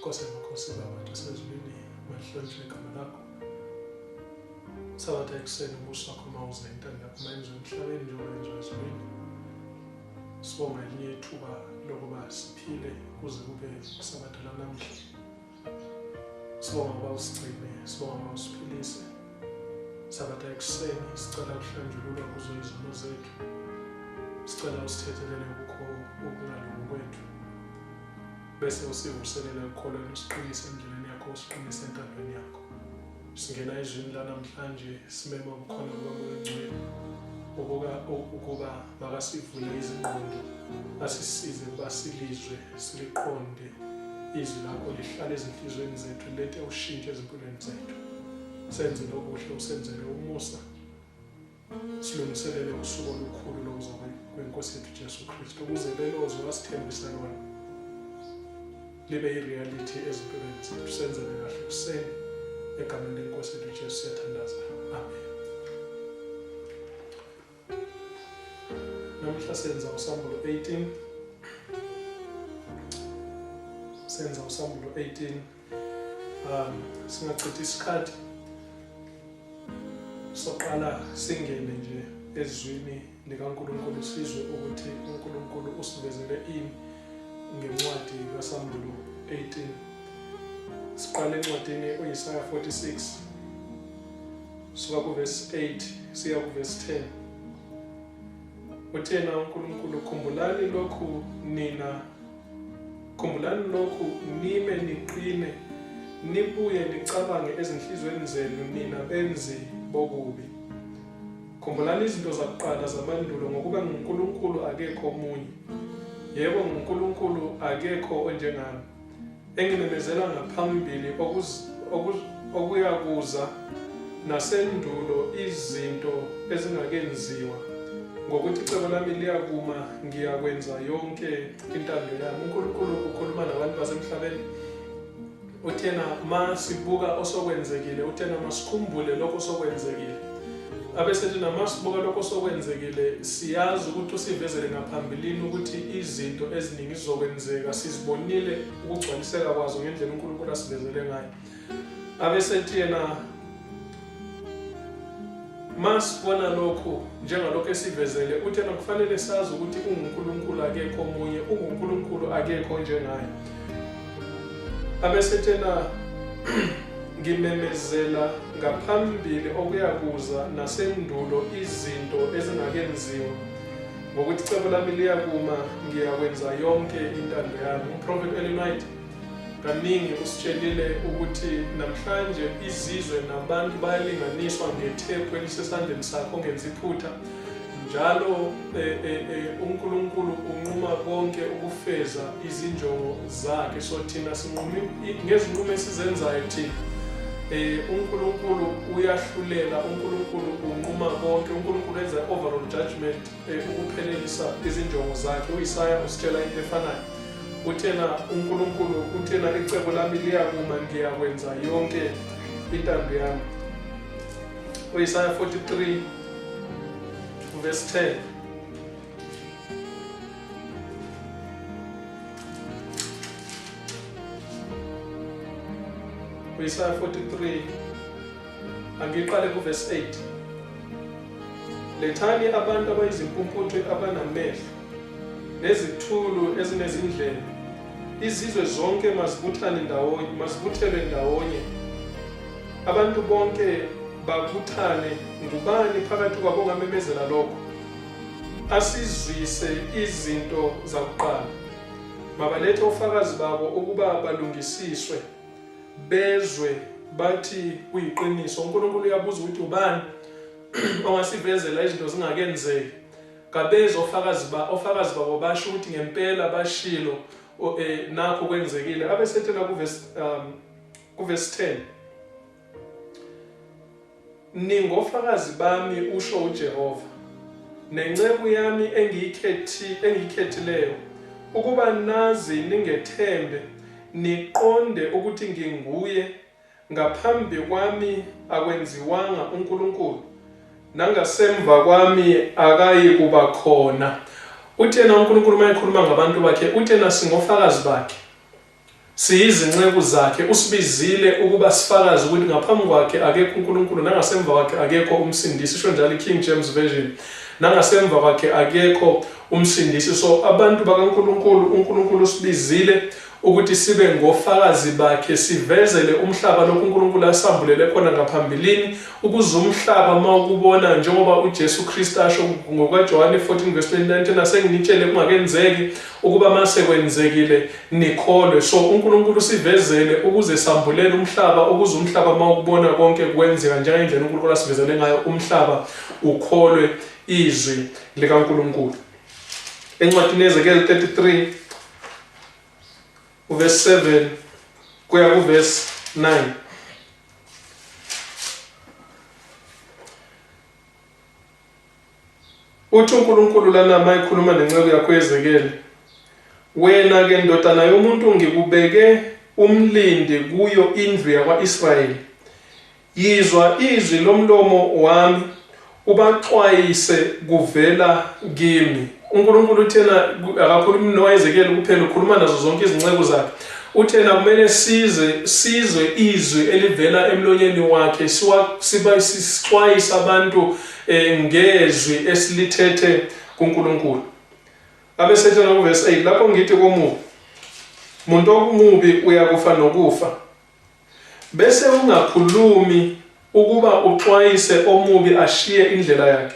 Nkosi amakhosi Baba nasezulwini mahlonishwe igama lakho. Sabatha ekuseni ubuso wakho mawuze intando yakho mayenzwe emhlabeni njengoba yenziwa ezulwini. Sibonga elinye ithuba lokuba siphile kuze kube isabatha lanamhla. Sibonga ngoba usigcine, sibonga ngoba usiphilise. Sabatha ekuseni sicela kuhlanjululwa kuzo izono zethu. Sicela usithethelele kukho ukungalungi kwethu. Bese usivuselele ukholweni usiqinise endleleni yakho, usiqinise entandweni yakho. Singena ezwini lanamhlanje simema ukukhona kukaMoya Ongcwele ukuba makasivule izingqondo, asisize ukuba silizwe siliqonde izwi lakho lihlale ezinhlizweni zethu, lethe ushintsho ezimpilweni zethu. Senze lokuhle, usenzele umusa, silungiselele usuku olukhulu lokuza kweNkosi yethu Jesu Kristu, ukuze lelo zwi asithembisa lona libe yireality ezimpilweni zethu. Senzele kahle kuseni egameni leNkosi yethu Jesu siyathandaza. Amen. Namhla senza usambulo 18. Senza usambulo 18. Singachithi isikhathi. Soqala singene nje ezwini likaNkulunkulu sizwe ukuthi uNkulunkulu usivezele ini ngencwadi kaSambulo 18. Siqala encwadini uIsaya 46 suka kuverse 8 siya kuverse 10. Uthena uNkulunkulu, khumbulani lokhu nime niqine, nibuye nicabange ezinhlizweni zenu nina benzi bokubi. Khumbulani izinto zakuqala zamandulo, ngokuba nguNkulunkulu akekho omunye. Yebo, nguNkulunkulu akekho onjengami, engimemezela ngaphambili okuyakuza nasendulo izinto ezingakenziwa. Ngokuthi icebo lami liyakuma, ngiyakwenza yonke intando yami. uNkulunkulu ukhuluma nabantu basemhlabeni. Uthena masibuka osokwenzekile, uthena masikhumbule lokho osokwenzekile. Abesethi namasibuka lokho osokwenzekile, siyazi ukuthi usivezele ngaphambilini ukuthi izinto eziningi zizokwenzeka, sizibonile ukugcwaliseka kwazo ngendlela uNkulunkulu asivezele ngayo. Abesethi yena masibona lokho njengalokho esivezele, uthena kufanele sazi ukuthi uNkulunkulu akekho omunye, uNkulunkulu akekho njengaye. Abesethena ngimemezela ngaphambili okuyakuza nasendulo izinto ezingakenziwa. Ngokuthi icebo lami liyakuma, ngiyakwenza yonke intando yami. uProfeti Ellen White kaningi usitshelile ukuthi namhlanje izizwe nabantu bayalinganiswa ngethephu elisesandleni sakho, ongenza iphutha. Njalo uNkulunkulu unquma konke ukufeza izinjongo zakhe. So thina sinquma ngezinqumo esizenzayo thina. uNkulunkulu uyahlulela, uNkulunkulu unquma konke, uNkulunkulu enza overall judgment ukuphelelisa izinjongo zakhe. uIsaya usitshela into efanayo. Uthena uNkulunkulu uthena icebo lami liyakuma, ngiyakwenza yonke intando yami. uIsaya 43 verse 10. uIsaya 43 angiqale kuverse 8. Lethani abantu abayizimpumputhe abanamehlo nezithulu ezinezindlebe, izizwe zonke mazibuthelwe ndawonye. Abantu bonke babuthane. Ngubani phakathi kwabo ongamemezela lokho? Asizwise izinto zakuqala. Mabalethe ufakazi babo ukuba balungisiswe, bezwe bathi kuyiqiniso. uNkulunkulu uyabuza ukuthi ubani ongasivezela izinto zingakenzeki. Kabeze ofakazi babo basho ukuthi ngempela bashilo nakho kwenzekile. Abesethela kuverse 10. Ningofakazi bami, usho uJehova, nenceku yami engiyikhethileyo, ukuba nazi ningethembe, niqonde ukuthi nginguye. Ngaphambi kwami akwenziwanga uNkulunkulu, nangasemva kwami akayi kuba khona. Uthena uNkulunkulu mayekhuluma ngabantu bakhe, uthena singofakazi bakhe. siyizinceku zakhe, usibizile ukuba sifakaze ukuthi ngaphambi kwakhe akekho uNkulunkulu, nangasemva kwakhe akekho umsindisi. Isho njalo iKing James Version, nangasemva kwakhe akekho umsindisi. So abantu bakaNkulunkulu, uNkulunkulu usibizile ukuthi sibe ngofakazi bakhe, sivezele umhlaba lokhu uNkulunkulu asambulele khona ngaphambilini, ukuze umhlaba mawukubona njengoba uJesu Kristu asho ngokwaJohane 14:29, asenginitshele kungakenzeki ukuba mase kwenzekile nikholwe. So uNkulunkulu sivezele ukuze sambulele umhlaba, ukuze umhlaba mawukubona konke kwenzeka njengendlela uNkulunkulu asivezele ngayo, umhlaba ukholwe izwi likaNkulunkulu. Encwadini yeZekhiyeli 33 verse 7 kuya ku verse 9, uthi uNkulunkulu lana mayikhuluma nenceku yakho Ezekhiyeli, wena ke ndodana yomuntu ngikubeke umlindi kuyo indlu yakwa-Israyeli. Yizwa izwi lomlomo wami, ubaxwayise kuvela kimi. uNkulunkulu uthena akakhulumi noEzekhiyeli kuphela, ukhuluma nazo zonke izinceku zakhe. Uthena kumele sizwe izwi elivela emlonyeni wakhe, sixwayise abantu ngezwi esilithethe kuNkulunkulu. Abesethena kuverse 8, lapho ngithi komubi, muntu omubi uyakufa nokufa, bese ungakhulumi ukuba uxwayise omubi ashiye indlela yakhe.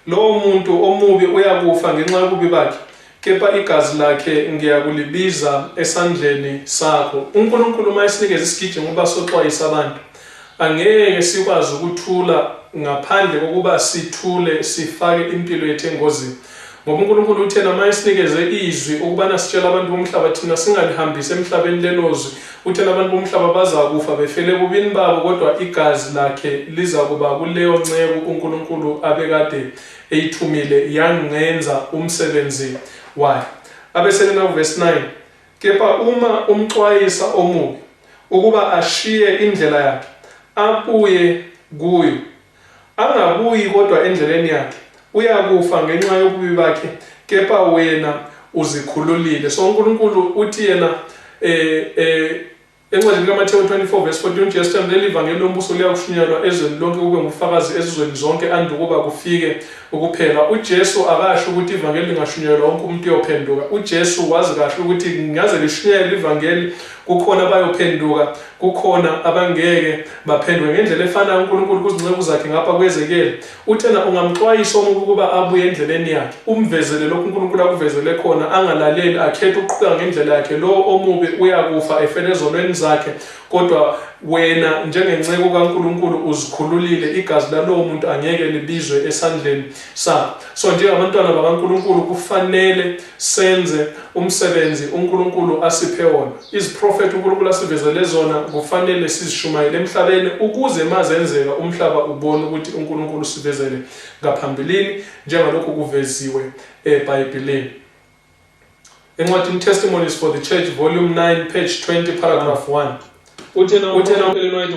Lowo muntu omubi uyakufa ngenxa yobubi bakhe, kepha igazi lakhe ngiyakulibiza esandleni sakho. uNkulunkulu mayesinikeza isigijimo ngoba soxwayisa abantu, angeke sikwazi ukuthula ngaphandle kokuba sithule sifake impilo yethu engozini. Ngoba uNkulunkulu uthena mayesinikeze izwi ukubana sitshela abantu bomhlaba thina singalihambisi emhlabeni lelozwi, uthena abantu bomhlaba bazakufa befele kubini babo, kodwa igazi lakhe liza kuba kuleyo nceku uNkulunkulu abekade eyithumile yangenza umsebenzi wayo. Abesena verse 9, kepha uma umxwayisa omubi ukuba ashiye indlela yakhe, abuye kuyo, angabuyi kodwa endleleni yakhe, uyakufa ngenxa yobubi bakhe, kepha wena uzikhululile. So uNkulunkulu uthi yena encwadini kaMathewu 24 verse 14, uJesu uthi leli vangeli lombuso liyakushunyelwa ezweni lonke kube ngufakazi ezizweni zonke andukuba kufike ukuphela. uJesu akasho ukuthi ivangeli lingashunyelwa wonke umuntu uyophenduka. uJesu wazi kahle ukuthi ngaze lishunyelwe ivangeli kukhona abayophenduka, kukhona abangeke baphenduke. Ngendlela efanayo uNkulunkulu kuzinceku zakhe ngapha kweZekhiyeli uthena ungamxwayisa omubi ukuba abuye endleleni yakhe, umvezele lokhu uNkulunkulu akuvezele khona, angalaleli akhethe ukuqhubeka ngendlela yakhe. Lo omubi uyakufa efele ezonweni zakhe, kodwa wena njengenceku kaNkulunkulu uzikhululile, igazi lalowo muntu angeke libizwe esandleni sakho. So njengabantwana bakaNkulunkulu kufanele senze umsebenzi uNkulunkulu asiphe wona. Iziprofethi uNkulunkulu asivezele zona kufanele sizishumayele emhlabeni, ukuze mazenzeka umhlaba ubone ukuthi uNkulunkulu usivezele ngaphambilini njengalokhu kuveziwe eBhayibhelini. Encwadini Testimonies for the Church volume 9 page 20 paragraph 1, uthena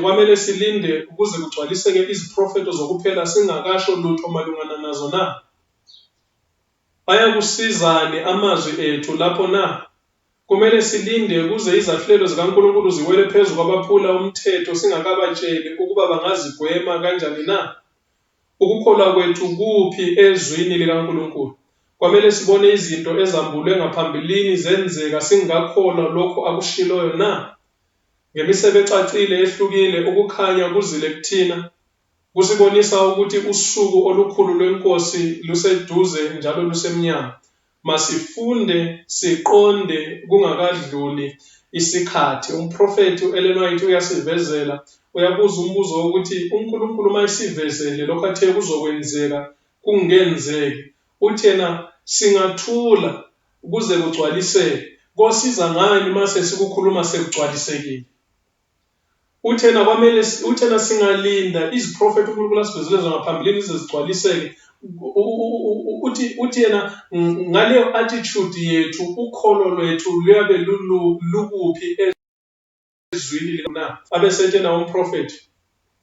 kwamele silinde ukuze kugcwaliseke iziprofeto zokuphela singakasho lutho malungana nazo na? Ayakusizani amazwi ethu lapho na? Kumele silinde ukuze izahlelo zikaNkulunkulu ziwele phezu kwabaphula umthetho singakabatsheli ukuba bangazigwema kanjani na? Ukukholwa kwethu kuphi ezwini likaNkulunkulu? Kwamele sibone izinto ezambulwe ngaphambilini zenzeka singakholwa lokho akushiloyo na? Ngemisebe ecacile ehlukile ukukhanya kuzile kuthina, kusibonisa ukuthi usuku olukhulu lwenkosi luseduze njalo lusemnyama. Masifunde siqonde kungakadluli isikhathi. Umprofethi u-Ellen White uyasivezela, uyabuza umbuzo wokuthi uNkulunkulu mayesivezele lokho athe kuzokwenzeka kungenzeki, uthena singathula ukuze kugcwaliseke. Kosiza ngani mase sikukhuluma sekugcwalisekile? Uthena singalinda iziprofethi uNkulunkulu asivezele zona ngaphambilini zize zigcwaliseke. Uthi yena ngaleyo attitude yethu ukholo lwethu luyabe lukuphi ezwini na? Abesetshena umprofethi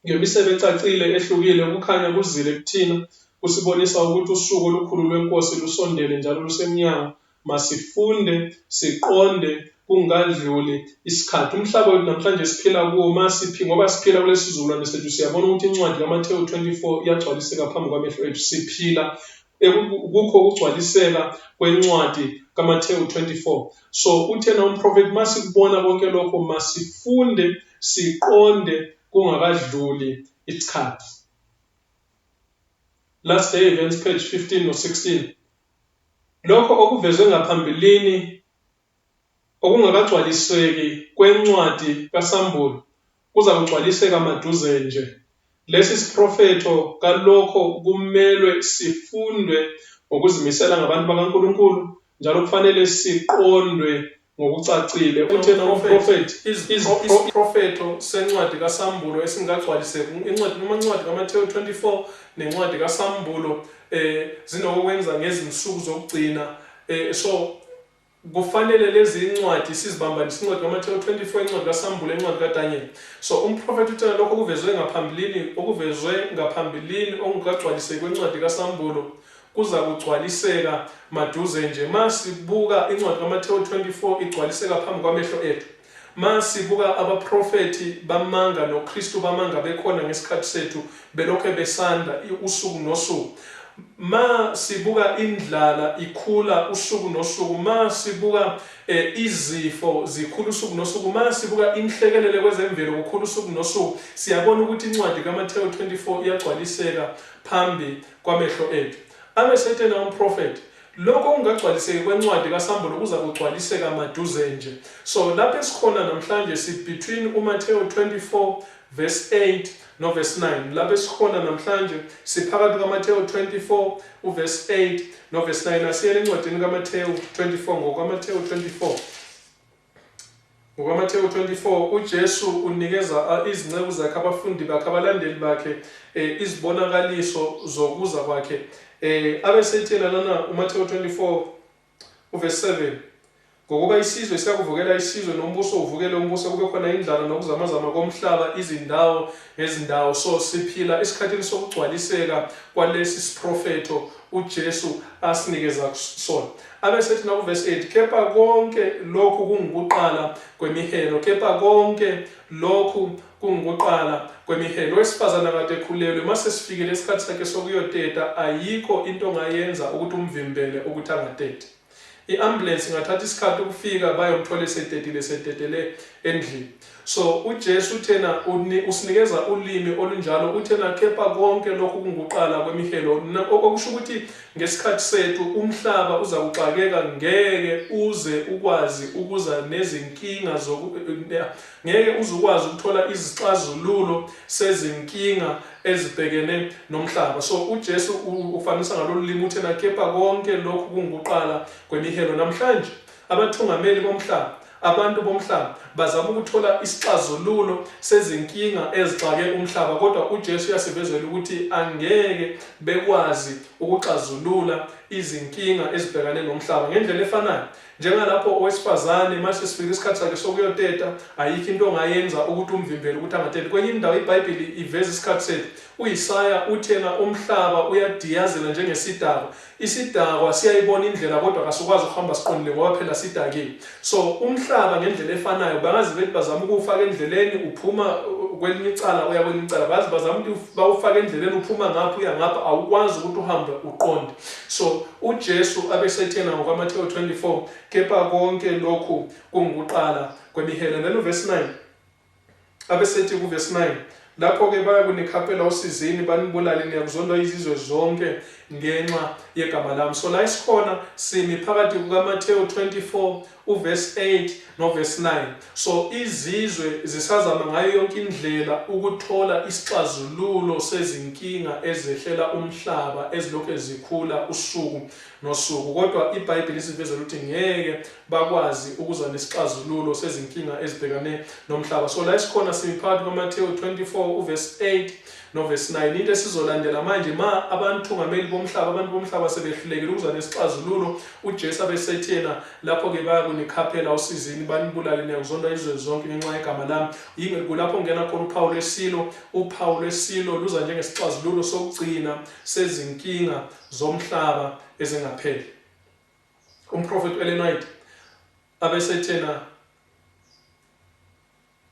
ngemisebe ecacile ehlukile ukukhanya kuzile kuthina, kusibonisa ukuthi usuku olukhulu lwenkosi lusondele njalo lusemnyango. Masifunde siqonde kungakadluli isikhathi. Umhlaba wethu namhlanje siphila kuwo ngoba siphila kulesi sizukulwane sethu siyabona ukuthi incwadi kaMathewu 24 iyagcwaliseka phambi kwamehlo ethu. Siphila kukho ukugcwaliseka kwencwadi kaMathewu 24. So uthena umprofeti masikubona konke lokho masifunde siqonde kungakadluli isikhathi. Last Day Events page 15 no-16. Lokho okuvezwe ngaphambilini okungakagcwaliseki kwencwadi kaSambulo kuza kugcwaliseka maduze nje. Lesi siprofetho kalokho kumelwe sifundwe ngokuzimisela ngabantu bakaNkulunkulu njalo kufanele siqondwe ngokucacile. Uthena umprofeti isiprofetho sencwadi kaSambulo esingagcwaliseki incwadi kaMathewu 24 nencwadi kaSambulo zinokwenza ngezinsuku zokugcina. So kufanele lezi incwadi sizibambanise, incwadi kaMathewu 24, incwadi kaSambulo, incwadi kaDaniel. So umprofeti uthena lokho okuvezwe ngaphambilini okungagcwaliseki kwencwadi kaSambulo kuza kugcwaliseka maduze nje. Masibuka incwadi kaMathewu 24 igcwaliseka phambi kwamehlo ethu. Masibuka abaprofeti bamanga noKristu bamanga bekhona ngesikhathi sethu belokho besanda usuku nosuku. Masibuka indlala ikhula usuku nosuku. Masibuka izifo zikhula usuku nosuku. Masibuka inhlekelele kwezemvelo kukhula usuku nosuku. Siyabona ukuthi incwadi kaMathewu 24 iyagcwaliseka phambi kwamehlo ethu. Abesethena umprofeti lokho ungagcwaliseki kwencwadi kaSambulo kuza kugcwaliseka maduze nje. So lapho esikhona namhlanje between uMathewu 24 verse 8 no verse 9. Lapho esikhona namhlanje siphakathi kaMathewu 24 uverse 8 no verse 9. Asiyele encwadini kaMathewu 24 ngokwamathewu 24. NgokwamaThewu 24 uJesu unikeza izinceku zakhe, abafundi bakhe, abalandeli bakhe izibonakaliso zokuza kwakhe. Abesethela lana uMathewu 24 uverse 7. Ngokuba isizwe siyakuvukela isizwe nombuso uvukele umbuso, kube khona indlala nokuzamazama komhlaba izindawo ngezindawo. So siphila esikhathini sokugcwaliseka kwalesi siprofetho uJesu asinikeza sona. Abesethi na uverse 8, kepha konke lokhu kungukuqala kwemihelo, kepha konke lokhu kungukuqala kwemihelo. Wesifazana kade ekhulelwe mase sifikile esikhathi sakhe sokuyoteta, ayikho into ongayenza ukuthi umvimbele ukuthi angateti. I-ambulance ingathatha isikhathi ukufika bayomthola esetetele endlini. So uJesu uthena usinikeza ulimi olunjalo, uthena kepha konke lokhu kungukuqala kwemihelo. Okusho ukuthi ngesikhathi sethu umhlaba uza kuxakeka, ngeke uze ukwazi ukuza nezinkinga ngeke uze ukwazi ukuthola izixazululo sezinkinga ezibhekene nomhlaba. So uJesu ufanisa ngalolu limi uthena kepha konke lokhu kungukuqala kwemihelo. Namhlanje abathungameli bomhlaba, abantu bomhlaba bazama ukuthola isixazululo sezinkinga ezixake umhlaba, kodwa uJesu uyasivezela ukuthi angeke bekwazi ukuxazulula izinkinga ezibhekane nomhlaba ngendlela efanayo. Njengalapho owesifazane mase sifika isikhathi sakhe sokuyoteta, ayikho into ongayenza ukuthi umvimbele ukuthi angateti. Kwenye indawo iBhayibheli iveza isikhathi sethu, uIsaya uthena umhlaba uyadiyazela njengesidakwa. Isidakwa siyayibona indlela kodwa akasukwazi ukuhamba siqondile ngoba phela sidakile. So umhlaba ngendlela efanayo bangazi bethi bazama ukufaka endleleni uphuma kwelinye icala uya kwelinye icala, bazi bazama ukuthi bawufaka endleleni uphuma ngapha uya ngapha, awukwazi ukuthi uhambe uqonde. So uJesu abesethena ngokwamaThewu 24, kepha konke lokhu kungukuqala kwemihelo. Then uverse 9 abesethi kuverse 9, lapho-ke bayakunikhapela usizini banibulale, niyakuzondwa izizwe zonke ngenxa yegama lami. So la isikhona simi phakathi kukaMathewu 24 uverse 8 noverse 9. So izizwe zisazama ngayo yonke indlela ukuthola isixazululo sezinkinga ezehlela umhlaba ezilokhu zikhula usuku nosuku, kodwa iBhayibheli isivezela ukuthi ngeke bakwazi ukuza nesixazululo sezinkinga ezibhekane nomhlaba. So la isikhona simi phakathi kukaMathewu 24 uverse 8 noverse 9. Into esizolandela manje abantu bomhlaba sebehlulekile ukuza nesixazululo, uJesu abesethena lapho-ke bayakunikhaphela usizini banibulale, niyakuzonda izizwe zonke ngenxa yegama lami. Kulapho ngena khona uphawu lwesilo luza njengesixazululo sokugcina sezinkinga zomhlaba ezingapheli. Umprofeti Ellen White abesethena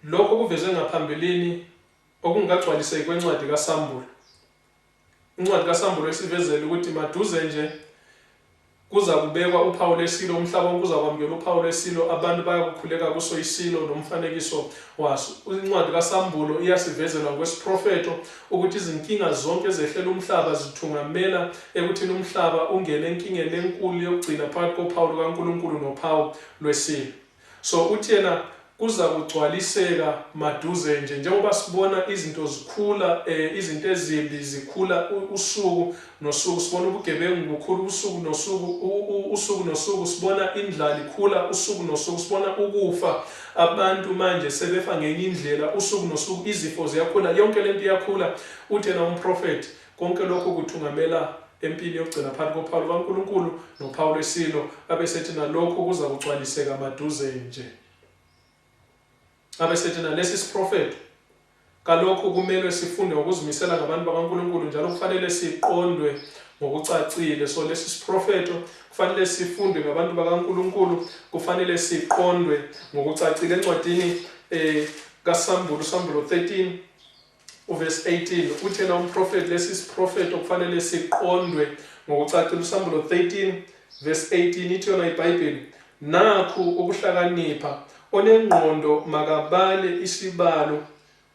lokho kuvezwe ngaphambilini okungagcwaliseki kwencwadi kaSambulo. Incwadi kaSambulo esivezela ukuthi maduze nje kuza kubekwa uphawu lesilo, umhlaba wonke uzakwamukela uphawu lesilo, abantu bayakukhuleka kuso isilo nomfanekiso waso. Incwadi kaSambulo iyasivezela ngokwesiprofeto ukuthi izinkinga zonke ezehlela umhlaba zithungamela ekuthini umhlaba ungene enkingeni enkulu yokugcina phakathi kophawu lukaNkulunkulu nophawu lwesilo. So uthi yena kuza kugcwaliseka maduze nje, njengoba sibona izinto zikhula, izinto ezimbi zikhula usuku nosuku, sibona ubugebengu bukhulu usuku nosuku, sibona indlala ikhula usuku nosuku, sibona ukufa, abantu manje sebefa ngenye indlela usuku nosuku, izifo ziyakhula, yonke lento iyakhula. Uthi yena umprofeti konke lokho kuthungamela empini yokugcina phakathi kophawu lukaNkulunkulu nophawu lwesilo, abesethi nalokho kuza kugcwaliseka maduze nje. Abesethi nalesi siprofeto kalokho kumele sifunde ngokuzimisela ngabantu bakaNkulunkulu, njalo kufanele siqondwe ngokucacile. So lesi siprofeto kufanele sifunde ngabantu bakaNkulunkulu, kufanele siqondwe ngokucacile. Encwadini kaSambulo, Sambulo 13 uverse 18, uthi yena umprofeti lesi siprofeto kufanele siqondwe ngokucacile. USambulo 13 verse 18 ithi yona iBhayibheli, nakhu ukuhlakanipha, onengqondo makabale isibalo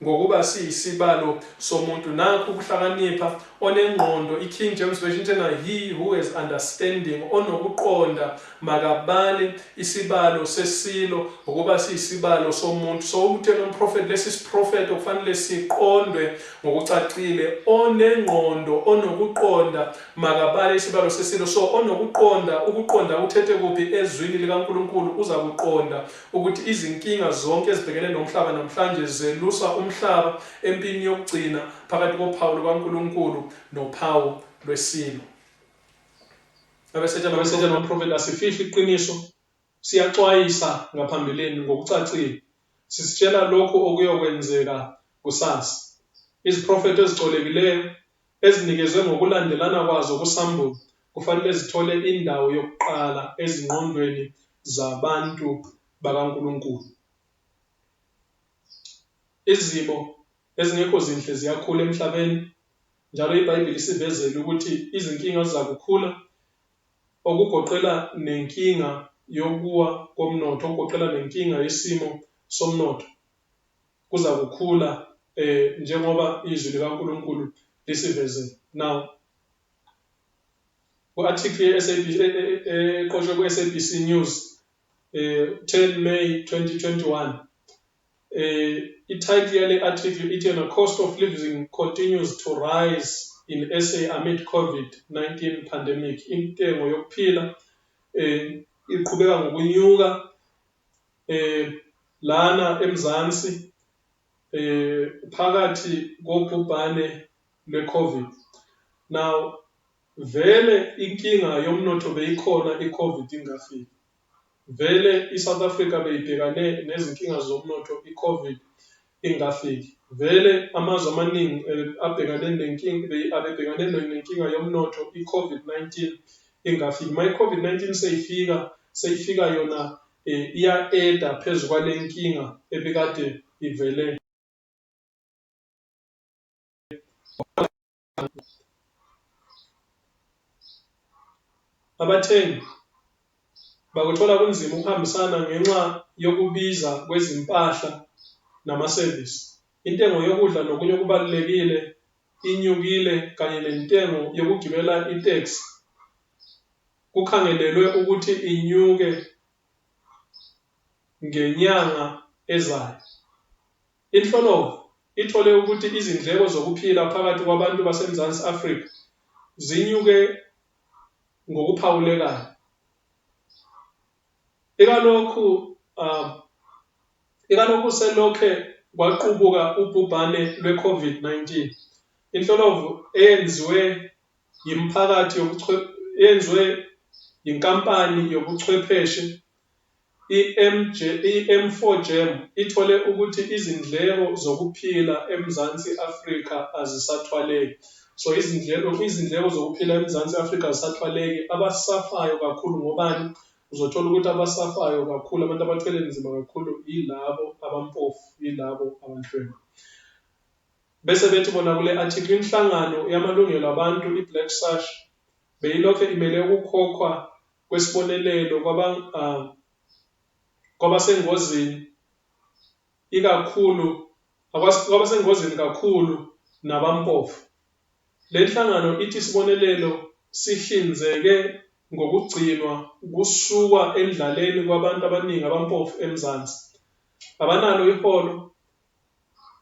ngokuba siyisibalo somuntu. Nakhu ukuhlakanipha, onengqondo, iKing James Version tena, he who has understanding, onokuqonda makabale isibalo sesilo ngokuba siyisibalo somuntu. So uthena umprofeti lesi siprofeto kufanele siqondwe ngokucacile. Onengqondo, onokuqonda makabale isibalo sesilo. So onokuqonda, ukuqonda uthethe kuphi? Ezwini likaNkulunkulu uza kuqonda ukuthi izinkinga zonke ezibhekene nomhlaba namhlanje zelusa umhlaba empini yokugcina phakathi kophawu lukaNkulunkulu nophawu lwesilo. Abesetshana nomprofeti asifihli iqiniso, siyaxwayisa ngaphambilini ngokucacile, sisitshela lokho okuyokwenzeka kusasa. Iziprofeto ezicolekileyo ezinikezwe ngokulandelana kwazo kuSambulo kufanele zithole indawo yokuqala ezingqondweni zabantu bakaNkulunkulu. Izimo ezingekho zinhle ziyakhula emhlabeni, njalo iBhayibheli isivezele ukuthi izinkinga zizakukhula, okugoqela nenkinga yokuwa komnotho, okugoqela nenkinga yesimo somnotho kuza kukhula njengoba izwi likaNkulunkulu lisivezele. Now ku-article eqoshwe ku-SABC News 10 May 2021, i-title yale article ithi yona, cost of living continues to rise in SA amid COVID-19 pandemic. Intengo yokuphila iqhubeka ngokunyuka lana eMzansi phakathi kobhubhane lwe-COVID. Now vele inkinga yomnotho beyikhona i-COVID ingafiki. Vele iSouth Africa beyibhekane nezinkinga zomnotho i-COVID ingafiki. Vele amazwe amaningi abhekane nenkinga yomnotho i-COVID-19 ingafiki. Ma i-COVID-19 seyifika yona iya-eda phezu kwale nkinga ebikade ivele. Abathengi bakuthola kunzima ukuhambisana ngenxa yokubiza kwezimpahla namasevisi. Intengo yokudla nokunye okubalulekile inyukile, kanye nentengo yokugibela itaxi kukhangelelwe ukuthi inyuke ngenyanga ezayo. Inhlolovo ithole ukuthi izindleko zokuphila phakathi kwabantu baseMzansi Afrika zinyuke ngokuphawulekayo. Ikalokhu selokhe kwaqubuka ubhubhane lwe-COVID-19, inhlolovo eyenziwe yinkampani yobuchwepheshe i-M4Gem ithole ukuthi izindleko zokuphila eMzansi Afrika azisathwaleki. So izindleko zokuphila eMzansi Afrika azisathwaleki. Abasafayo kakhulu ngobani? Uzothola ukuthi abasafayo kakhulu, abantu abathwele nzima kakhulu yilabo abampofu. yilabo abanhlwempu. Bese bethi bona kule article inhlangano yamalungelo abantu iBlack Sash beyilokhu imele ukukhokhwa kwesibonelelo kwabasengozini ikakhulu kwabasengozini kakhulu nabampofu. Le nhlangano ithi isibonelelo sihlinzeke ngokugcinwa kusuka endlaleni kwabantu abaningi abampofu eMzansi. Abanalo iholo,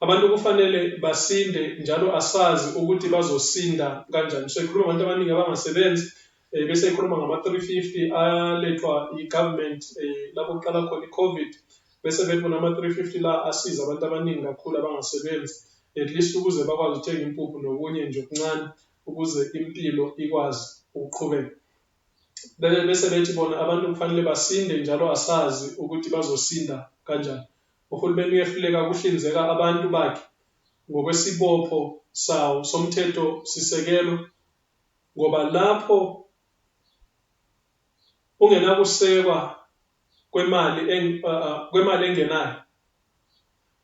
abantu kufanele basinde njalo asazi ukuthi bazosinda kanjani. So ikhuluma abantu abaningi abangasebenzi bese ikhuluma ngama-350 alethwa i-government lapho kuqala khona i-COVID, bese bethi bona ama-350 la asiza abantu abaningi kakhulu abangasebenzi, at least ukuze bakwazi ukuthenga impuphu nokunye nje okuncane ukuze impilo ikwazi ukuqhubeka. Bese bethi bona abantu kufanele basinde njalo asazi ukuthi bazosinda kanjani. Uhulumeni uyehluleka ukuhlinzeka abantu bakhe ngokwesibopho sawo somthetho sisekelo ngoba lapho ungenakusekwa kwemali engenayo.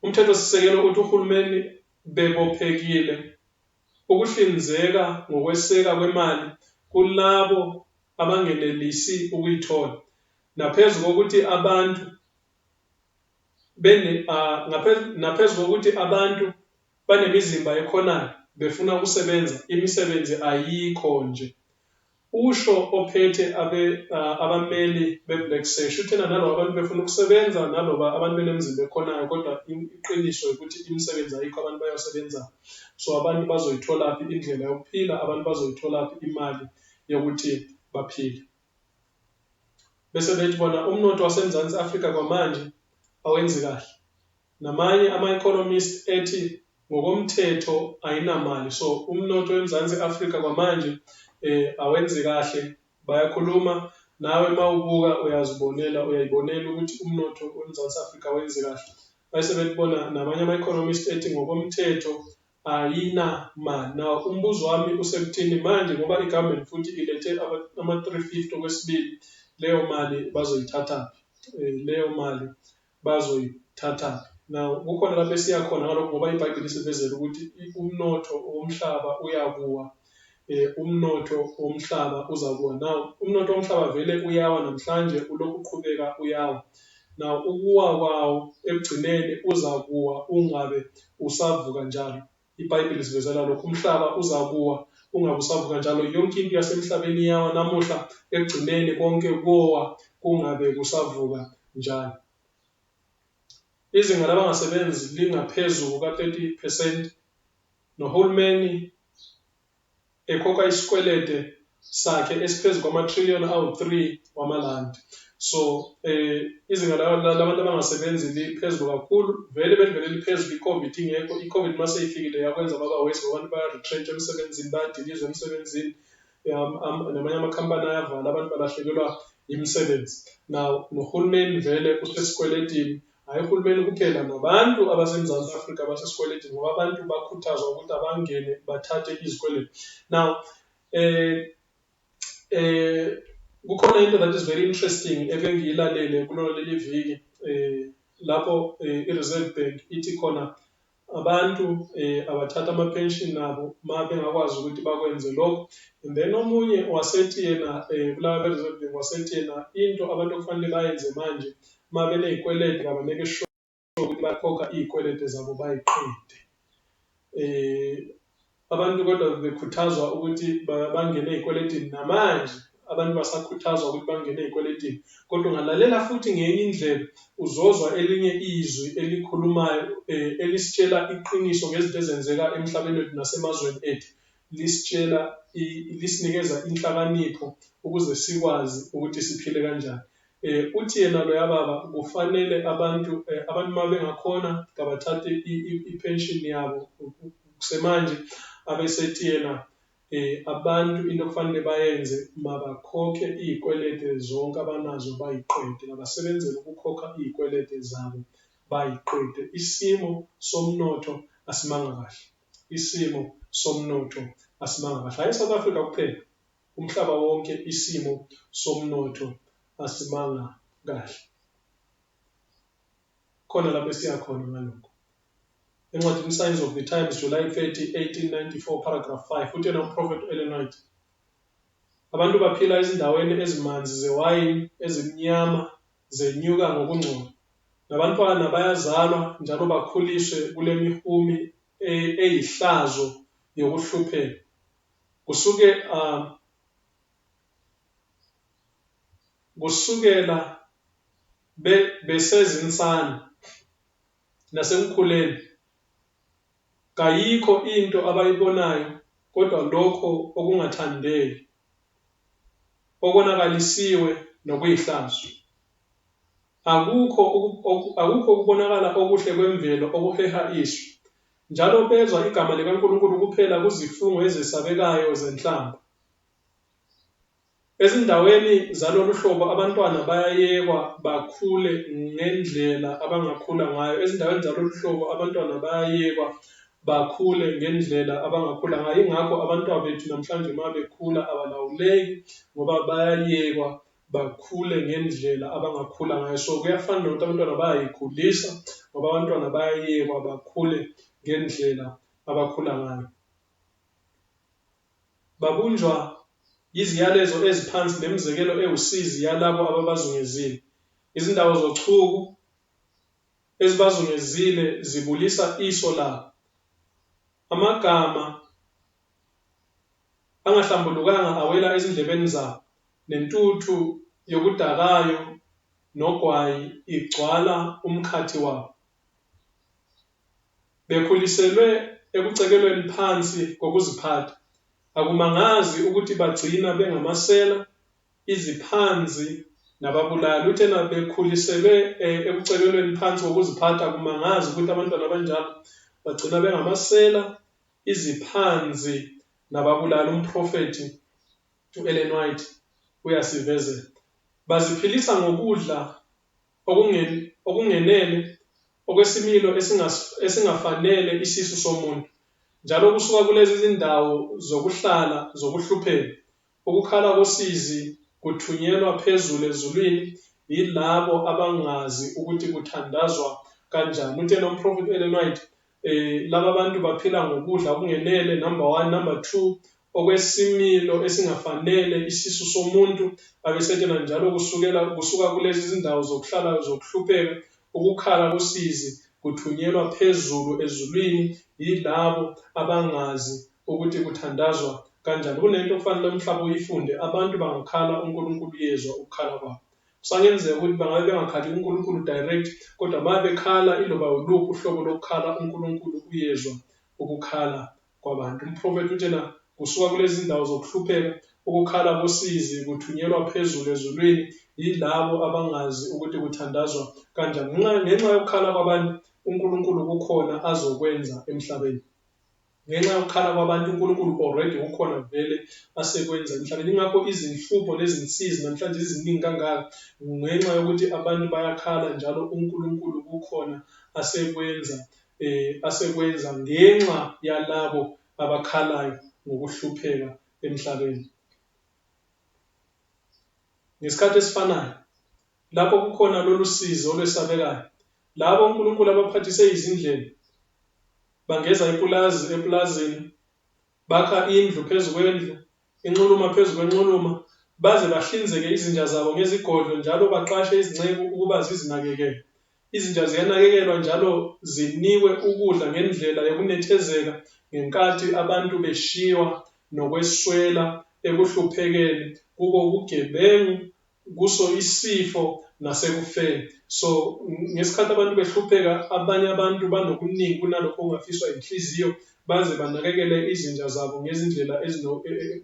Umthetho sisekelo uthi uhulumeni bebophekile ukuhlinzeka ngokweseka kwemali kulabo abangenelisi ukuyithola, naphezu kokuthi abantu banemizimba ekhonayo befuna ukusebenza, imisebenzi ayikho nje. Usho ophethe abameli beBlack Sash uthena naloba abantu befuna ukusebenza naloba abantu benemizimba ekhonayo, kodwa iqiniso ukuthi imisebenzi ayikho, abantu bayasebenza. So abantu bazoyithola phi indlela yokuphila, abantu bazoyithola phi imali yokuthi baphile. Bese bethi bona umnotho waseMzansi Afrika kwamanje awenzi kahle. Namanye ama-economist ethi ngokomthetho ayinamali. So umnotho weMzansi Afrika kwamanje awenzi kahle. Bayakhuluma nawe mawubuka uyayibonela ukuthi umnotho weMzansi Afrika awenzi kahle. Bese bethi bona namanye ama-economist ethi ngokomthetho ayinamali. Now umbuzo wami usekuthini manje ngoba i-government futhi ilethe ama-350 okwesibili, leyo mali bazoyithatha. Now kukhona lapho esiya khona ngalokho ngoba iBhayibheli isivezela ukuthi umnotho womhlaba uyakuwa, umnotho womhlaba uzakuwa. Now umnotho womhlaba vele uyawa namhlanje, ulokhu uqhubeka uyawa. Now ukuwa kwawo ekugcineni uzakuwa ungabe usavuka njalo. iBhayibheli isivezela lokho, umhlaba uzakuwa ungabe usavuka njalo. Yonke into yasemhlabeni iyawa namuhla, ekugcineni konke kuwa kungabe kusavuka njalo. Izinga labangasebenzi lingaphezu kuka-30%, nohulumeni ekhokha isikwelede sakhe esiphezu kwama-trillion awu-3 wamalandi. So izinga labantu abangasebenzi liphezulu kakhulu, vele liphezulu. I-COVID ingekho, i-COVID mase ifikile yakwenza baba wesi, abantu baya-retrench emsebenzini, bayadilizwa emsebenzini, namanye amakhampani ayavala, abantu balahlekelwa imisebenzi. Now nohulumeni vele usesikweletini, hayi uhulumeni kuphela, nabantu abaseMzansi Afrika basesikweletini ngoba abantu bakhuthazwa ukuthi abangene bathathe izikweletu. Now kukhona into that is very interesting ebengiyilalele kulona leli viki lapho i-Reserve Bank ithi khona abantu abathatha ama-pension nabo ma bengakwazi ukuthi bakwenze lokho. And then omunye wasethi yena kulaba be-Reserve Bank wasethi yena into abantu okufanele bayenze manje ma beney'kweleti kabaneke sure ukuthi bakhokha iy'kweleti zabo bayiqede. Abantu kodwa bekhuthazwa ukuthi bangene ey'kweletini, namanje abantu basakhuthazwa ukuthi bangene ey'kweletini. Kodwa ungalalela futhi ngenye indlela uzozwa elinye izwi elikhulumayo elisitshela iqiniso ngezinto ezenzeka emhlabeni wethu nasemazweni ethu. Lisinikeza inhlakanipho ukuze sikwazi ukuthi siphile kanjani. Uthi yena loya baba kufanele abantu ma bengakhona kabathathe i-pension yabo kusemanje. Abesethi yena abantu into okufanele bayenze mabakhokhe iy'kwelete zonke abanazo bayiqede, mabasebenzele ukukhokha iy'kwelete zabo bayiqede. Isimo somnotho asimanga kahle, isimo somnotho asimanga kahle. Hayi South Africa kuphela, umhlaba wonke isimo somnotho asimanga kahle. Khona lapho esiya khona ngalokho. encwadini Signs of the Times, July 30, 1894, paragraph 5, utshela umprofethi u-Ellen White, abantu baphila ezindaweni ezimanzi zewayini ezimnyama zenyuka ngokungcola, nabantwana bayazalwa njalo bakhuliswe kule mihumi eyihlazo yokuhlupheka kusukela besezinsane nasekukhuleni. Kayikho into abayibonayo kodwa lokho okungathandeki, okonakalisiwe nokuyihlazo. Akukho ukubonakala okuhle kwemvelo okuheha isu, njalo bezwa igama likaNkulunkulu kuphela kuzifungo ezesabekayo zenhlamba. Ezindaweni zalolu hlobo abantwana bayayekwa bakhule ngendlela abangakhula ngayo. Ezindaweni zalolu hlobo abantwana bayayekwa bakhule ngendlela abangakhula ngayo. Ingakho abantwana bethu namhlanje uma bekhula abalawuleki ngoba bayayekwa bakhule ngendlela abangakhula ngayo. So kuyafana nokuthi abantwana bayayikhulisa ngoba abantwana bayayekwa bakhule ngendlela abakhula ngayo. Babunjwa iziyalezo eziphansi nemizekelo ewusizi yalabo ababazungezile. Izindawo zochuku ezibazungezile zibulisa iso labo. Amagama angahlambulukanga awela ezindlebeni zabo, nentuthu yokudakayo nogwayi igcwala umkhathi wabo. Bekhuliselwe ekucekelweni phansi kokuziphatha. Akumangazi ukuthi bagcina bengamasela, iziphanzi nababulali. Uthena bekhuliselwe ekucekelweni phansi kokuziphatha. Akumangazi ukuthi abantwana abanjalo bagcina bengamasela, iziphanzi nababulali. Umprofethi u-Ellen White uyasivezela. Baziphilisa ngokudla okungenele okwesimilo esingafanele isisu somuntu, njalo kusuka kulezi zindawo zokuhlala zokuhlupheka ukukhala kosizi kuthunyelwa phezulu ezulwini yilabo abangazi ukuthi kuthandazwa kanjani. Utshela umprofethi u-Ellen White, laba bantu baphila ngokudla okungenele, number 1. Number 2, okwesimilo esingafanele isisu somuntu. Abesetshela njalo kusuka kulezi zindawo zokuhlala zokuhlupheka ukukhala kosizi kuthunyelwa phezulu ezulwini yilabo abangazi ukuthi kuthandazwa kanjani. Kunento okufanele umhlaba uyifunde. Abantu bangakhala uNkulunkulu uyezwa ukukhala kwabo. Kusangenzeka ukuthi bangabe bengakhali uNkulunkulu direct, kodwa uma bekhala iloba uluphi uhlobo lokukhala uNkulunkulu uyezwa ukukhala kwabantu. Umprofethi utshela kusuka kulezi zindawo zokuhlupheka ukukhala kosizi kuthunyelwa phezulu ezulwini yilabo abangazi ukuthi kuthandazwa kanjani. Ngenxa yokukhala kwabantu uNkulunkulu kukhona azokwenza emhlabeni. Ngenxa yokukhala kwabantu uNkulunkulu already kukhona vele asekwenza emhlabeni. Ingakho izinhlupho nezinsizi namhlanje ziningi kangaka ngenxa yokuthi abantu bayakhala, njalo uNkulunkulu kukhona asekwenza ngenxa yalabo abakhalayo ngokuhlupheka emhlabeni. Ngesikhathi esifanayo, lapho kukhona lolu sizo olwesabekayo, labo uNkulunkulu abaphathise izindlela bangeza epulazini, bakha indlu phezu kwendlu, inxuluma phezu kwenxuluma, baze bahlinzeke izinja zabo ngezigodlo, njalo baqashe izinceku ukuba zizinakekele. Izinja ziyanakekelwa njalo zinikwe ukudla ngendlela yokunethezeka ngenkathi abantu beshiywa nokweswela ekuhluphekeni, kuko ubugebengu, kuso isifo nasekufeni. So ngesikhathi abantu behlupheka, abanye abantu banokuningi kunalokho okungafiswa inhliziyo, baze banakekele izinja zabo ngezindlela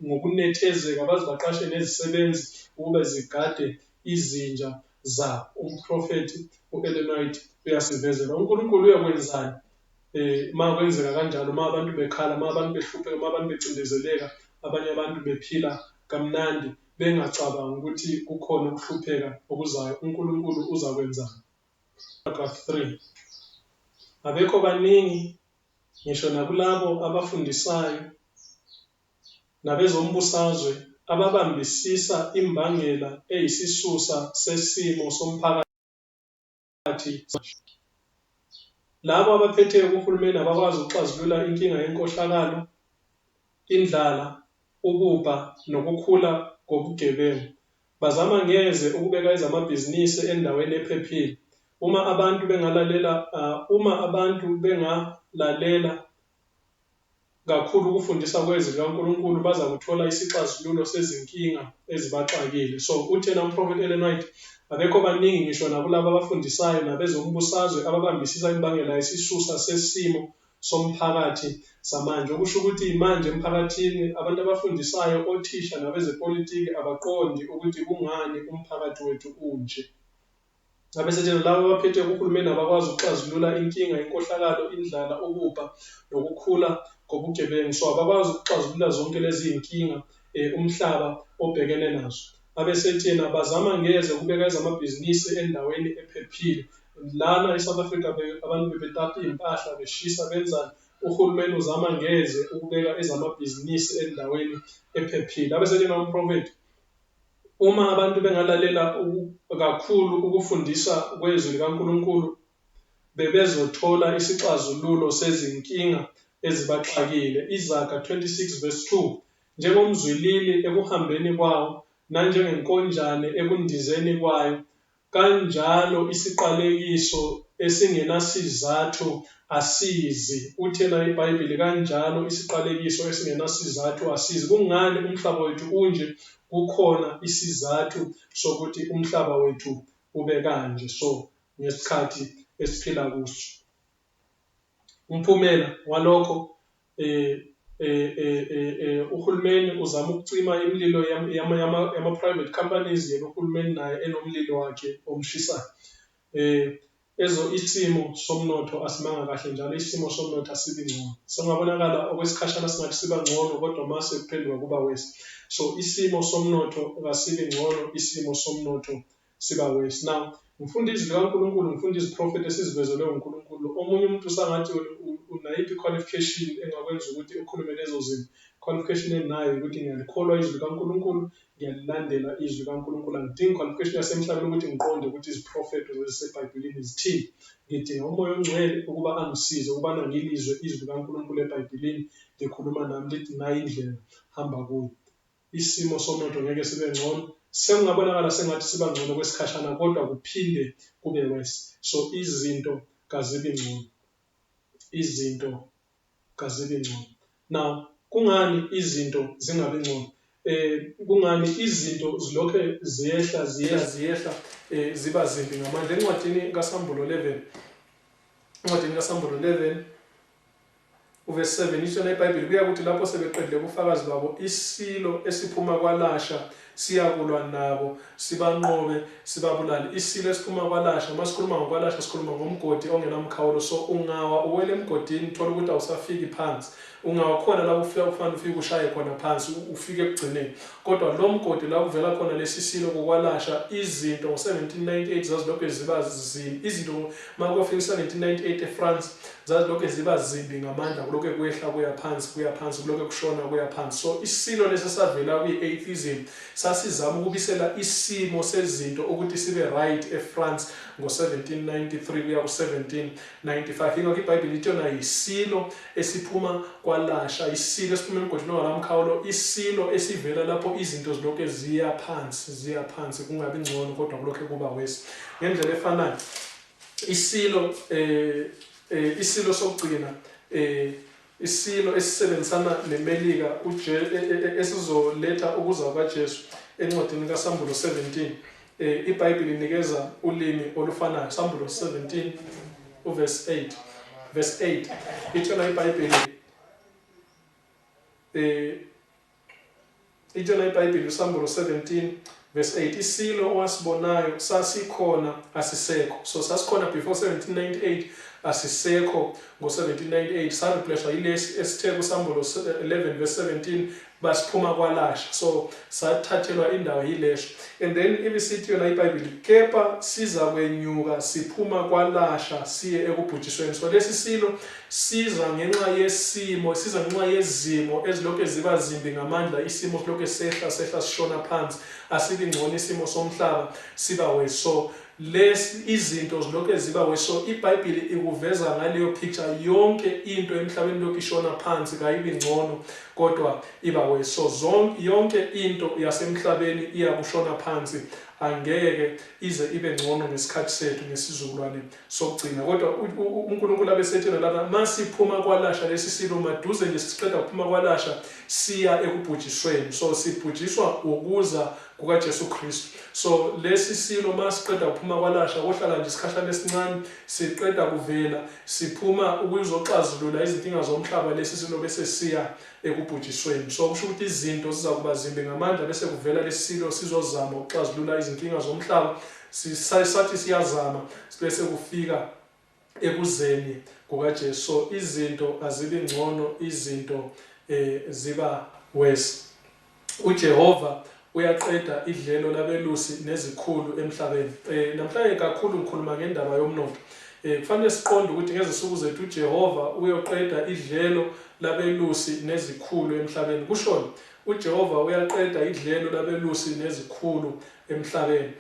ngokunethezeka, baze baqashe nezisebenzi ukuba zigade izinja zabo. Umprofethi u-Ellen White uyasivezela. uNkulunkulu uyakwenzani ma kwenzeka kanjalo, ma abantu bekhala, ma abantu behlupheka, ma abantu becindezeleka, abanye abantu bephila kamnandi bengacabangi ukuthi kukhona ukuhlupheka okuzayo. uNkulunkulu uzakwenzani? Paragraph 3. Abekho baningi ngisho nakulabo abafundisayo nabezombusazwe ababambisisa imbangela eyisisusa sesimo somphakathi. labo abaphethe uhulumeni abakwazi ukuxazulula inkinga yenkohlakalo, indlala, ububha nokukhula kobugebengu. Bazama ngeze ukubeka ezamabhizinisi endaweni ephephile. Uma abantu bengalalela kakhulu ukufundisa kwezwi likaNkulunkulu baza kuthola isixazululo sezinkinga ezibaxakile. So uthena uMphrofethi Ellen White, abekho baningi ngisho nakulabo abafundisayo nabezombusazwe ababambisisa imbangela yesisusa sesimo somphakathi samanje. Okusho ukuthi manje emphakathini abantu abafundisayo, othisha nabezepolitiki abaqondi ukuthi kungani umphakathi wethu unje. Abesetshenziswa labo abaphethe uhulumeni abakwazi ukuxazulula inkinga yenkohlakalo, indlala, ububha nokukhula kobugebengu. So abakwazi ukuxazulula zonke lezi inkinga umhlaba obhekene nazo. Abesethena bazama ngeze ukubeka ezamabhizinisi endaweni ephephile. Lana eSouth Africa abantu bebetapa impahla beshisa benzani. Uhulumeni uzama ngeze ukubeka ezamabhizinisi endaweni ephephile. Abesethena umprofethi, uma abantu bengalalela kakhulu ukufundisa kwezwi likaNkulunkulu, bebezothola isixazululo sezinkinga ezibaxakile. Izaga 26:2, njengomzwilili ekuhambeni kwawo nanjengenkonjane ekundizeni kwayo, kanjalo isiqalekiso esingenasizathu asizi. Uthena iBhayibheli, kanjalo isiqalekiso esingenasizathu asizi. Kungani umhlaba wethu unje? Kukhona isizathu sokuthi umhlaba wethu ube kanje. So ngesikhathi esiphila kuso, umphumela walokho uhulumeni uzama ukucima imililo yama-private companies, yena uhulumeni naye enomlilo wakhe omshisayo. Isimo somnotho asimanga kahle njalo, isimo somnotho asibi ngcono. Sengabonakala okwesikhashana singathi siba ngcono, kodwa mase kuphenduka kuba worse. So isimo somnotho akasibi ngcono, isimo somnotho siba worse. Now ngifundisi likaNkulunkulu, ngifundisi prophet esizivezele uNkulunkulu. Omunye umuntu usangathi unayiphi qualification engakwenza ukuthi ukhulume lezo zinto. Qualification enayo ukuthi ngiyalikholwa izwi likaNkulunkulu, ngiyalilandela izwi likaNkulunkulu. Angidingi qualification yasemhlabeni ukuthi ngiqonde ukuthi iziprofeto zeseBhayibhelini zithini. Ngidinga umoya ongcwele ukuba angisize ukubana ngilizwe izwi likaNkulunkulu eBhayibhelini likhuluma nami lithi nayi indlela hamba kuyo. Isimo somnotho ngeke sibe ngcono, sekungabonakala sengathi siba ngcono kwesikhashana, kodwa kuphinde kube worse. So izinto kazibi ngcono, izinto kazibi ngcono. Now kungani izinto zingabi ngcono? Kungani izinto zilokhe ziyehla ziba zimbi ngamandla? Encwadini kaSambulo 11 uverse 7 isho neBhayibheli kuya ukuthi lapho sebeqedile ubufakazi babo, isilo esiphuma kwalasha siyakulwa nabo, sibanqobe, sibabulale. Isilo esiphuma kwalasha, masikhuluma ngokwalasha sikhuluma ngomgodi ongenamkhawulo. So ungawa uwele emgodini uthola ukuthi awusafiki phansi. Ungawa khona la kufanele ufike ushaye khona phansi ufike ekugcineni. Kodwa lo mgodi la kuvela khona lesi silo kokwalasha, izinto ngo-1798 zazilokhu ziba zimbi. Izinto makufika 1798 eFrance zazilokhu ziba zimbi ngamandla, kulokhu kuyehla kuya phansi, kulokhu kushona kuya phansi. So isilo lesi savela kwi-atheism sasizama ukubisela isimo sezinto ukuthi sibe right eFrance ngo-1793 kuya ku-1795. Ingakho iBhayibheli lithi yona yisilo esiphuma kwalasha, isilo esiphuma emgodini ongenamkhawulo, isilo esivela lapho izinto zilokhu ziya phansi, kungabi ngcono kodwa kulokhu kuba worse. Ngendlela efanayo, isilo sokugcina, isilo esisebenzisana neMelika esizoletha ukuza kwaJesu encwadini kaSambulo 17. iBhayibheli inikeza ulimi olufanayo. Sambulo 17 uverse 8 ithona iBhayibheli Sambulo 17 verse 8, isilo owasibonayo sasikhona asisekho. So sasikhona before 1798, asisekho ngo-1798, sareplaced yilesi esithe kuSambulo 11 verse 17 basiphuma kwalasha. So sathathelwa indawo yileso. And then ibisithi yona iBhayibheli, kepha siza kwenyuka siphuma kwalasha siye ekubhujisweni. So lesi silo siza ngenxa yezimo ezilokhu ziba zimbi ngamandla. Isimo silokhu sehla sishona phansi, asibi ngcono isimo somhlaba siba worse. So lesi izinto zilokhu ziba weso iBhayibheli ikuveza ngaleyo picture yonke into emhlabeni lokhu ishona phansi kayibi ngcono kodwa iba weso yonke into yasemhlabeni iyakushona phansi angeke ize ibe ngcono ngesikhathi sethu ngesizukulwane sokugcina kodwa uNkulunkulu abesethena lana masiphuma kwalasha lesi silo maduze nje sisiqeda ukuphuma kwalasha siya ekubhujisweni so sibhujiswa ukuza kukaJesu Kristu so lesi silo masiqeda ukuphuma kwalasha kohlala nje isikhashana esincane siqeda kuvela siphuma ukuzoxazulula izinkinga zomhlaba lesi silo bese siya ekubhujisweni so kusho ukuthi izinto zizakuba zimbi ngamandla bese kuvela lesi silo sizozama ukuxazulula izinkinga zomhlaba sathi siyazama bese kufika ekuzeni kukaJesu so izinto azibi ngcono izinto ziba worse uJehova uyaqeda idlelo labelusi nezikhulu emhlabeni namhlanje kakhulu ngikhuluma ngendaba yomnotho kufanele siqonde ukuthi ngezinsuku zethu uJehova uyoqeda idlelo labelusi nezikhulu emhlabeni kushona uJehova uyaqeda idlelo labelusi nezikhulu emhlabeni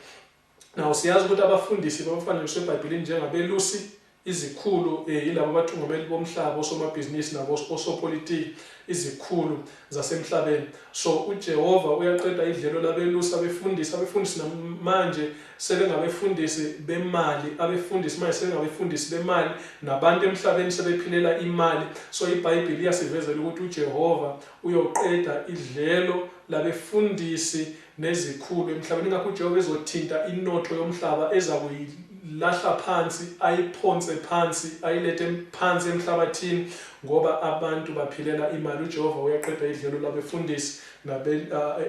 now siyazi ukuthi abafundisi bafanekiswe eBhayibhelini njengabelusi izikhulu yilabo abathungameli bomhlaba osomabhizinisi nabo osopolitiki izikhulu zasemhlabeni so uJehova uyaqeda idlelo labelusi abefundisi manje sebengabefundisi bemali abefundisi manje sebengabefundisi bemali nabantu emhlabeni sebephilela imali so iBhayibheli iyasivezela ukuthi uJehova uyoqeda idlelo labefundisi nezikhulu emhlabeni ngakho uJehova ezothinta inotho yomhlaba ezakuyilahla phansi ayiphonse phansi ayilethe phansi emhlabathini ngoba abantu baphilela imali uJehova uyaqeda idlelo labefundisi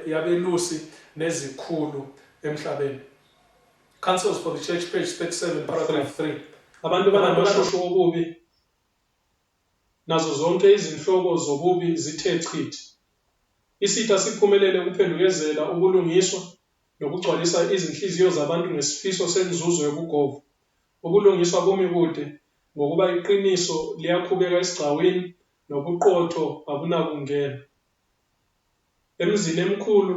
yabelusi nezikhulu emhlabeni Counsels for the Church page 37 paragraph 3 abantu banamashushu obubi nazo zonke izinhlobo zobubi zithe chithi isitha siphumelele ukuphendukezela ubulungiswa nokugcwalisa izinhliziyo zabantu ngesifiso senzuzo yobugovu ubulungiswa bumi kude ngokuba iqiniso liyaqhubeka esigcawini nobuqotho abunakungena emzini emkhulu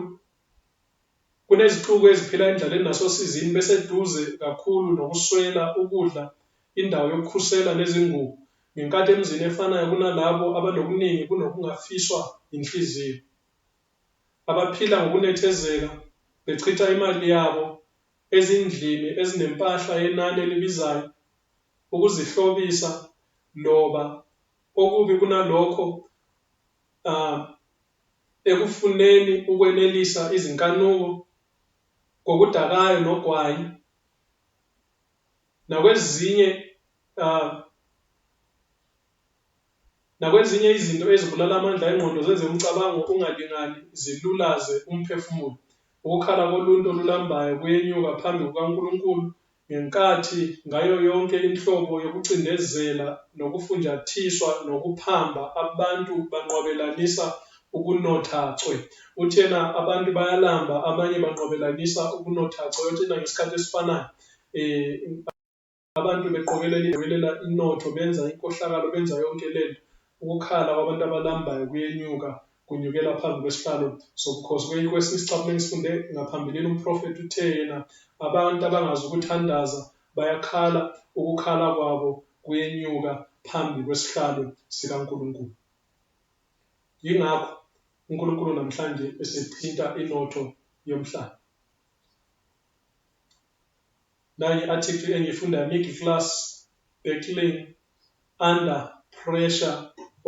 kunezixuku eziphila endlaleni nasosizini beseduze kakhulu nokuswela ukudla indawo yokukhusela nezingubo ngenkathi emzini efanayo kunalabo abanokuningi kunokungafiswa inhliziyo abaphila ngokunethezeka bechitha imali yabo ezindlini ezinempahla yenani elibizayo ukuzihlobisa loba okubi kunalokho ekufuneni ukwenelisa izinkanuko kokudakayo nogwayi nakwezinye izinto ezibulala amandla engqondo zenze umcabango ungalingani zilulaze umphefumulo ukukhala koluntu olulambayo kuyenyuka phambi kukaNkulunkulu ngenkathi ngayo yonke inhlobo yokucindezela nokufunjathiswa nokuphamba abantu banqwabelanisa ukunothacwe uthena abantu bayalamba abanye banqwabelanisa ukunothacwe uthena ngesikhathi esifanayo abantu beqokelela inotho benza inkohlakalo benza yonke lento ukukhala kwabantu abalambayo kuyenyuka kunyukela phambi kwesihlalo sobukhosi kwesini isicaphulelo esifunde ngaphambilini umprofeti uthe yena abantu abangazi ukuthandaza bayakhala ukukhala kwabo kuyenyuka phambi kwesihlalo sikaNkulunkulu yingakho uNkulunkulu namhlanje esithinta inotho yomhlaba nayi article engifunda middle class battling under pressure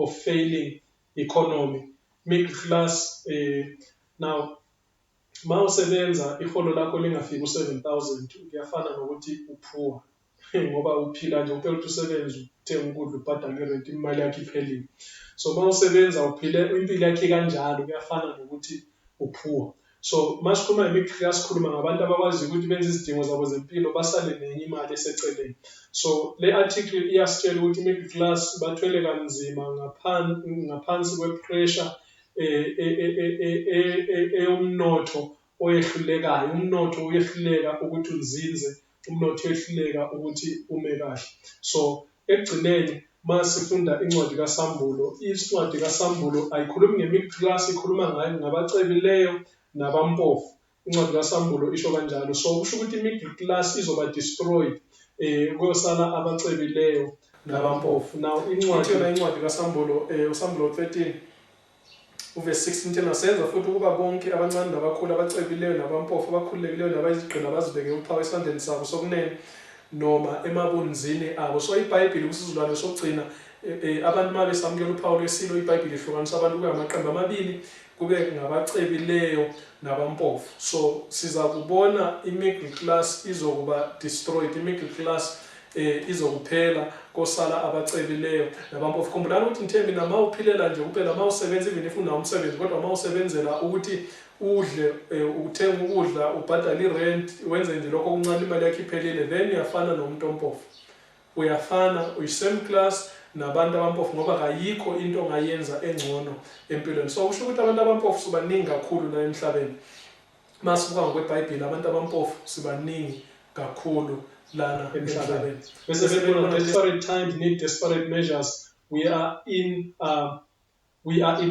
of failing economy middle class now mawusebenza iholo lakho lingafika u7,000 kuyafana nokuthi uphuwa ngoba uphila nje uphela ukuthi usebenze uthenga ukudla ubhadala irent imali yakhe iphelile so mawusebenza uphile impilo yakhe kanjalo kuyafana nokuthi uphuwa so masikhuluma ngemiddle class sikhuluma ngabantu abakwazi ukuthi benze izidingo zabo zempilo basale nenye imali eseceleni so le article iyasitshela ukuthi middle class bathwele kanzima ngaphansi kwepressure eyomnotho oyehlulekayo umnotho uyehluleka ukuthi uzinze umnotho uyehluleka ukuthi ume kahle so ekugcineni masifunda incwadi kaSambulo incwadi kaSambulo ayikhulumi ngemiddle class ikhuluma ngayo ngabacebileyo nabampofu incwadi kaSambulo isho kanjalo. So kusho ukuthi i-middle class izoba destroyed, kuyosala abacebileyo nabampofu. Now incwadi kaSambulo, uSambulo 13 uverse 16 thina senza futhi ukuba bonke abancane nabakhulu abacebileyo nabampofu abakhululekileyo nabayizigqila bazibeke uphawu esandleni sabo sokunene noma emabunzini abo. So iBhayibheli kusizulwane sokugcina abantu uma besamukela uphawu lwesilo, iBhayibheli ihlukanisa abantu kuya amaqembu amabili, kube ngabacebileyo nabampofu. So siza kubona i-middle class izokuba destroyed, i-middle class izokuphela, kosala abacebileyo nabampofu. Khumbulani ukuthi Nthembi nama uphilela nje kuphela, ma usebenza even if una umsebenzi, kodwa ma usebenzela ukuthi udle, uthenga ukudla, ubhadale i-rent, wenze nje lokho okuncane imali yakho iphelile, then uyafana nomuntu ompofu. Uyafana, uyi-same class nabantu abampofu, ngoba kayikho into ongayenza engcono empilweni. So kusho ukuthi abantu abampofu sibaningi kakhulu la emhlabeni. Masibuka ngokweBhayibheli abantu abampofu sibaningi kakhulu lana emhlabeni. Bese sibona desperate times need desperate measures. We are in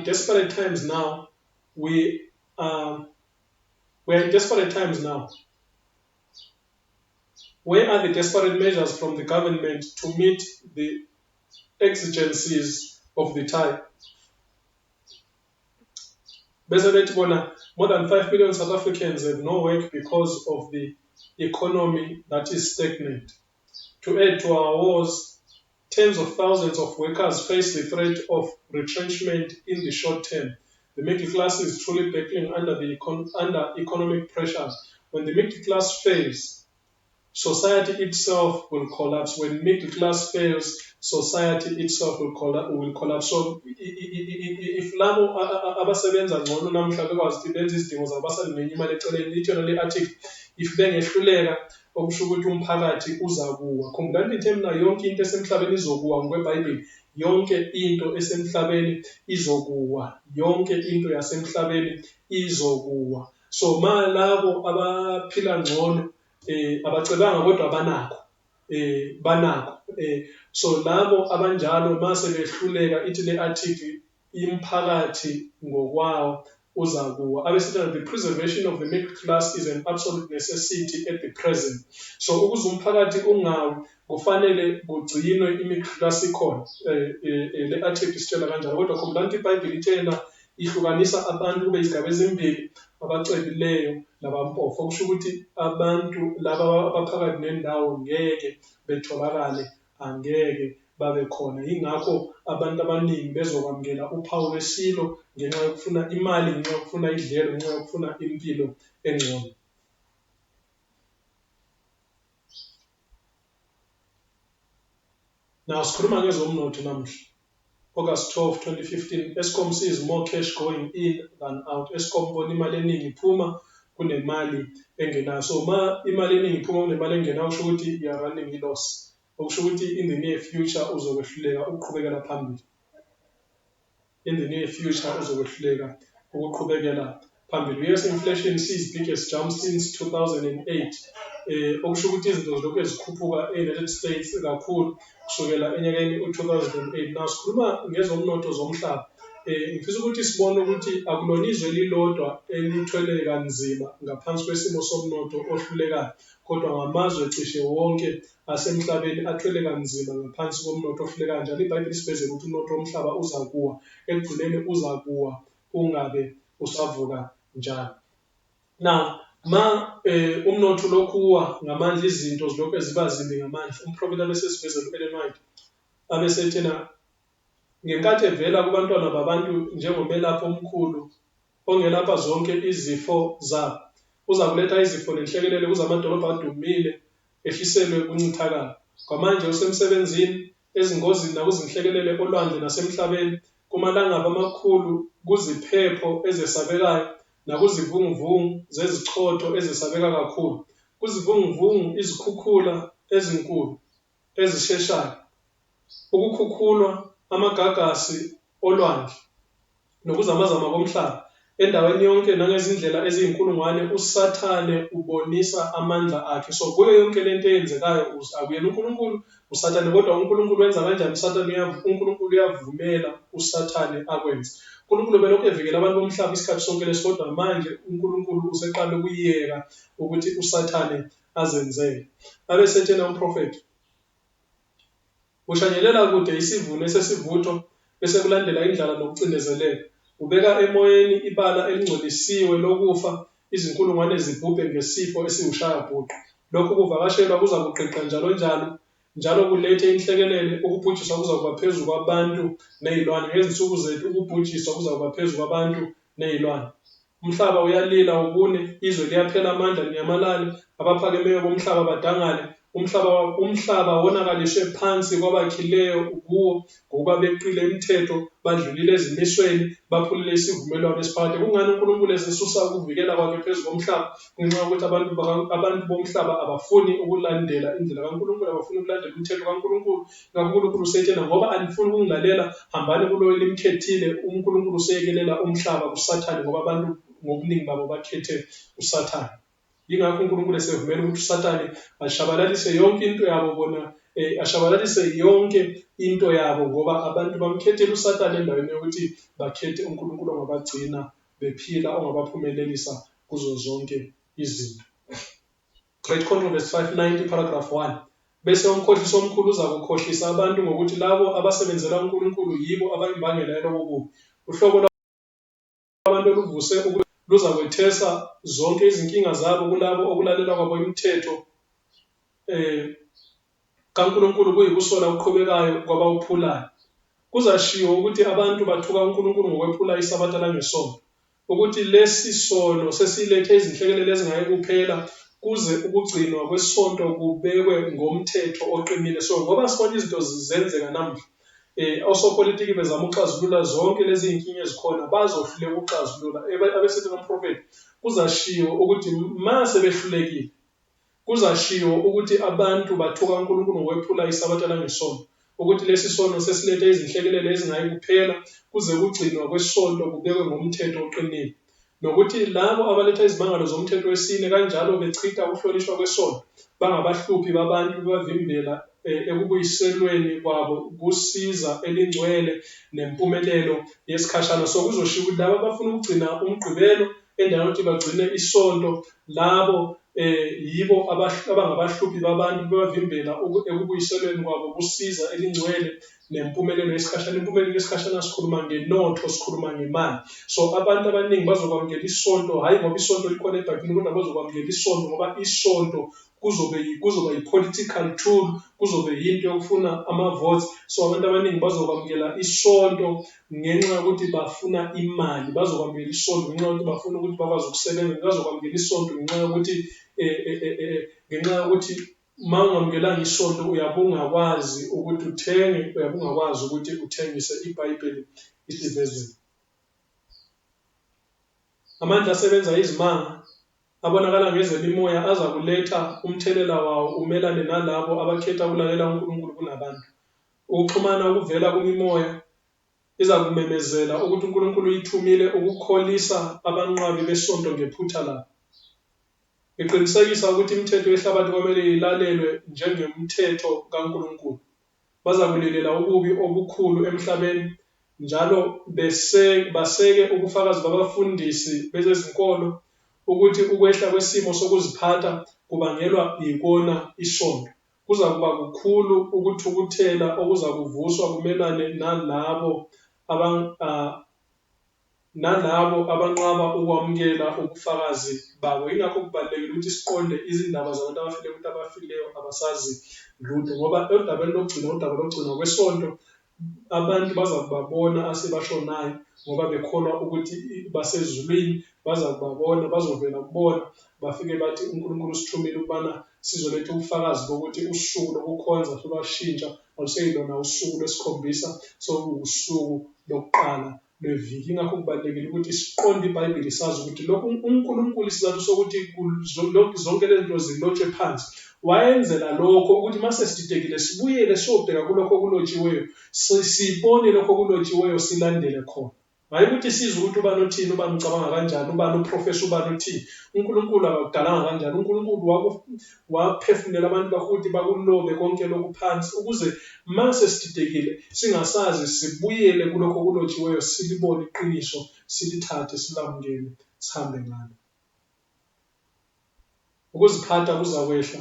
desperate times now. We are in desperate times now. Where are the desperate measures from the government to meet the exigencies of the time? More than 5 million South Africans have no work because of the economy that is stagnant. To add to our woes, tens of thousands of workers face the threat of retrenchment in the short term. The middle class is truly battling under economic pressures. When the middle class fails, society itself will collapse. When middle class fails, society itself will collapse. So if labo abasebenza ngcono namhla bekwazi ukuthi benze izidingo zabo basalingenye imali eceleni, ithona le article, if bengehluleka okusho ukuthi umphakathi uzakuwa. Khumbulani into mina yonke into esemhlabeni izokuwa ngokweBhayibheli. Yonke into esemhlabeni izokuwa. Yonke into yasemhlabeni izokuwa. So ma labo abaphila ngcono abacebanga kodwa banako. So labo abanjalo mase behluleka, ithi le article imphakathi ngokwawo uzakuwa. Abesithi the preservation of the middle class is an absolute necessity at the present. So ukuze umphakathi ungawi kufanele kugcinwe i-middle class ikhona. Le article isitshela kanjalo, kodwa khumbulani iBhayibheli ithena ihlukanisa abantu kube izigaba ezimbili, abacebileyo nabampofu. Okusho ukuthi abantu laba abaphakathi nendawo ngeke betholakale, angeke babe khona. Yingakho abantu abaningi bezokwamukela uphawu lwesilo ngenxa yokufuna imali, ngenxa yokufuna idlelo, ngenxa yokufuna impilo engcono. Now sikhuluma ngezomnotho namhla. August 12, 2015, Eskom sees more cash going in than out. Eskom bona imali eningi iphuma kunemali engenayo. So ma imali eningi iphuma kunemali engenayo kusho ukuthi you are running i-loss. Okusho ukuthi in the near future uzokwehluleka ukuqhubekela phambili. In the near future uzokwehluleka ukuqhubekela phambili. US inflation sees biggest jump since 2008. Okusho ukuthi izinto zilokhu ezikhuphuka e-United States kakhulu kusukela enyakeni u-2008. Now sikhuluma ngezomnotho zomhlaba. Ngifisa ukuthi sibone ukuthi akulona izwe elilodwa elithwele kanzima ngaphansi kwesimo somnotho ohlulekayo, kodwa ngamazwe cishe wonke asemhlabeni athwele kanzima ngaphansi komnotho ohlulekayo. Njalo iBhayibheli isivezela ukuthi umnotho womhlaba uzakuwa, ekugcineni uzakuwa ungabe usavuka njalo. Now ma umnotho lokuwa ngamandla, izinto zilokhu eziba zimbi ngamandla, umprofeti abesesivezela u-Ellen White abesethena ngenkathi evela kubantwana babantu njengomelaphi omkhulu ongelapha zonke izifo zabo, uza kuletha izifo nenhlekelele kuze amadolobha adumile ehliselwe kuncithakala. Kwamanje usemsebenzini, ezingozini nakuzinhlekelele olwandle nasemhlabeni, kumalangaba amakhulu, kuziphepho ezesabekayo nakuzivunguvungu zezichotho ezesabeka kakhulu, kuzivunguvungu izikhukhula ezinkulu ezisheshayo, ukukhukhulwa amagagasi olwandle nokuzamazama komhlaba. Endaweni yonke nangezindlela eziyinkulungwane uSathane ubonisa amandla akhe. So kuyo yonke lento eyenzekayo akuyena uNkulunkulu, usathane. Kodwa uNkulunkulu wenza kanjani? uNkulunkulu uyavumela usathane akwenze. uNkulunkulu belokhu evikela abantu bomhlaba isikhathi sonke lesi, kodwa manje uNkulunkulu useqala ukuyeka ukuthi usathane azenzele. Abe setshena umprofethi, ushanyelela kude isivuno esesivuthwa bese kulandela indlala nokucindezeleka. Ubeka emoyeni ibala elingcolisiwe lokufa, izinkulungwane zibhubhe ngesifo esiwushayabhuqe. Lokhu kuvakashelwa kuza kuqiqa njalo kulethe inhlekelele. Ukubhujiswa kuza kuba phezu kwabantu nezilwane. Ngezinsuku zethu ukubhujiswa kuza kuba phezu kwabantu nezilwane. Umhlaba uyalila ubune, izwe liyaphela amandla linyamalale, abaphakemeyo bomhlaba badangale. Umhlaba wonakaliswe phansi kwabakhileyo kuwo, ngokuba beqile imithetho, badlulile ezimisweni, baphulile isivumelwano esiphakathi. Kungani uNkulunkulu esesusa ukuvikela kwakhe phezu komhlaba? Ngenxa yokuthi abantu bomhlaba abafuni ukulandela indlela kaNkulunkulu, abafuni ukulandela umthetho kaNkulunkulu. UNkulunkulu useyitshena, ngoba anifuni ukungilalela, hambani kulo elimkhethile. uNkulunkulu useyekelela umhlaba kusathane, ngoba abantu ngobuningi babo bakhethe usathane. Yingakho uNkulunkulu esevumela ukuthi usathane ashabalalise yonke into yabo, ngoba abantu bamkhethele usathane endaweni yokuthi bakhethe uNkulunkulu ongabagcina bephila, ongabaphumelelisa kuzo zonke izinto. Great Controversy 590 paragraph 1. Bese umkhohlisi omkhulu uza kukhohlisa abantu ngokuthi labo abasebenzela uNkulunkulu yibo abayimbangela yalobo bubi. Uhlobo lwabantu oluvuse luza kwethesa zonke izinkinga zabo kulabo okulalela kwabo imithetho kaNkulunkulu kuyikusola okuqhubekayo kwabawuphulayo. Kuzashiwo ukuthi abantu bathuka uNkulunkulu ngokwephula isabatha langesono, ukuthi lesi sono sesilethe izinhlekelele ezingeke kuphela, kuze ukugcinwa kwesonto kubekwe ngomthetho oqinile. So ngoba sibona izinto zenzeka namuhla, osopolitiki bezama ukuxazulula zonke lezi iy'nkinga ezikhona, bazohluleka ukuxazulula. Abesethi nomprofethi, kuzashiwo ukuthi mase behlulekile, kuzashiwo ukuthi abantu bathuka uNkulunkulu ngokwephula isabatha langesono, ukuthi lesi sono sesilethe izinhlekelele ezingeke kuphela, kuze kugcinwa kwesonto kubekwe ngomthetho oqinile. Nokuthi labo abaletha izimangalo zomthetho wesine kanjalo bechitha ukuhlonishwa kwesono, bangabahluphi babantu, bavimbela ekubuyiselweni kwabo kusiza elingcwele nempumelelo yesikhashana. So kuzoshiwo ukuthi labo abafuna ukugcina umgqibelo endaweni yokuthi bagcine isonto, labo yibo abangabahluphi babantu, bebavimbela ekubuyiselweni kwabo kusiza elingcwele nempumelelo yesikhashana. Impumelelo yesikhashana sikhuluma ngenotho, sikhuluma ngemali. So abantu abaningi bazokwamukela isonto, hhayi ngoba isonto likhona eBhayibhelini, kodwa bazokwamukela isonto ngoba isonto kuzoba yi-political tool, kuzobe yinto yokufuna ama-votes. So abantu abaningi bazokwamukela isonto ngenxa yokuthi bafuna imali, bazokwamukela isonto ngenxa yokuthi bafuna ukuthi bakwazi ukusebenza, bazokwamukela isonto ngenxa yokuthi uma ungamukelanga isonto uyabe ungakwazi ukuthi uthenge, uyabe ungakwazi ukuthi uthengise. iBhayibheli isivezile. Amandla asebenza izimanga abonakala ngezemimoya aza kuletha umthelela wawo umelane nalabo abakhetha ukulalela uNkulunkulu kunabantu. Ukuxhumana okuvela kumimoya iza kumemezela ukuthi uNkulunkulu uyithumile ukukholisa abanqwabi besonto ngephutha labo. Iqinisekisa ukuthi imithetho yehlabathi kwamele ilalelwe njengemthetho kaNkulunkulu. Baza kulilela ububi obukhulu emhlabeni, njalo baseke ubufakazi babafundisi bezezinkolo ukuthi ukwehla kwesimo sokuziphatha kubangelwa yikona isonto. Kuza kuba kukhulu ukuthukuthela okuza kuvuswa kumelane nalabo abanqaba ukwamukela ubufakazi babo. Yingakho kubalulekile ukuthi siqonde izindaba zabantu abafileyo, ukuthi abafileyo abasazi lutho, ngoba udaba lokugcina kwesonto, abantu baza kubabona asebashonayo ngoba bekholwa ukuthi basezulwini, baza kubabona, bazovela kubona, bafike bathi uNkulunkulu usithumile ukubana sizoletha ubufakazi bokuthi usuku lokukhonza selwashintsha, aluseyilona usuku lwesikhombisa, sokuwusuku lokuqala lweviki. Yingakho kubalulekile ukuthi siqonde iBhayibheli, sazi ukuthi lokhu uNkulunkulu, isizathu sokuthi zonke lezi zinto zilotshwe phansi, wayenzela lokho ukuthi mase sididekile sibuyele siyobheka kulokho okulotshiweyo, sibone lokho okulotshiweyo, silandele khona. hayi ukuthi sizwe ukuthi ubani uthini, ubani ucabanga kanjani, ubani uprofesa, ubani uthini. uNkulunkulu akakudalanga kanjani. uNkulunkulu waphefumlela abantu bakhe ukuthi bakulobe konke lokhu phansi, ukuze uma sesididekile singasazi sibuyele kulokho okulotshiweyo, silibone iqiniso, silithathe, silamukele, sihambe ngalo. Ukuziphatha kuzakwehla,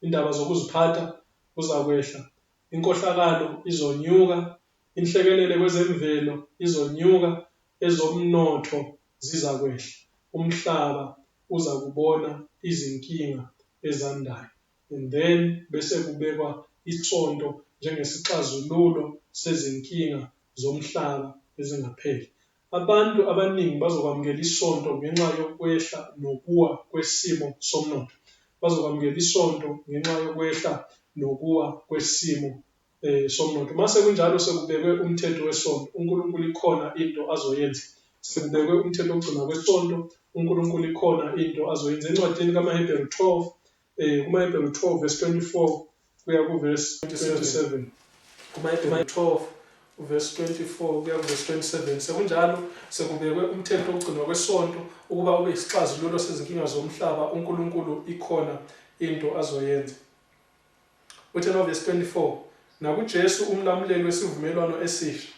indaba zokuziphatha kuzakwehla, inkohlakalo izonyuka, inhlekelele kwezemvelo izonyuka, ezomnotho zizakwehla, umhlaba uza kubona izinkinga ezandayo. And then bese kubekwa isonto njengesixazululo sezinkinga zomhlaba ezingapheli. Abantu abaningi bazokwamukela isonto ngenxa yokwehla nokuwa kwesimo somnotho. Bazokwamukela isonto ngenxa yokwehla nokuwa kwesimo somnotho. Mase kunjalo sekubekwe umthetho wesonto, uNkulunkulu ikhona into azoyenza. Sekubekwe umthetho wokugcina kwesonto, uNkulunkulu ikhona into azoyenza. Encwadini kaMahebheru 12, kuMahebheru 12 verse 24 kuya kuverse 27. kuMahebheru 12 verse 24 kuya kuverse 27. Sekunjalo sekubekwe umthetho wokugcinwa kwesonto ukuba ube isixazululo sezinkinga zomhlaba, uNkulunkulu ikhona into azoyenza. Uthi no verse 24, nakuJesu umlamuleli wesivumelwano esisha,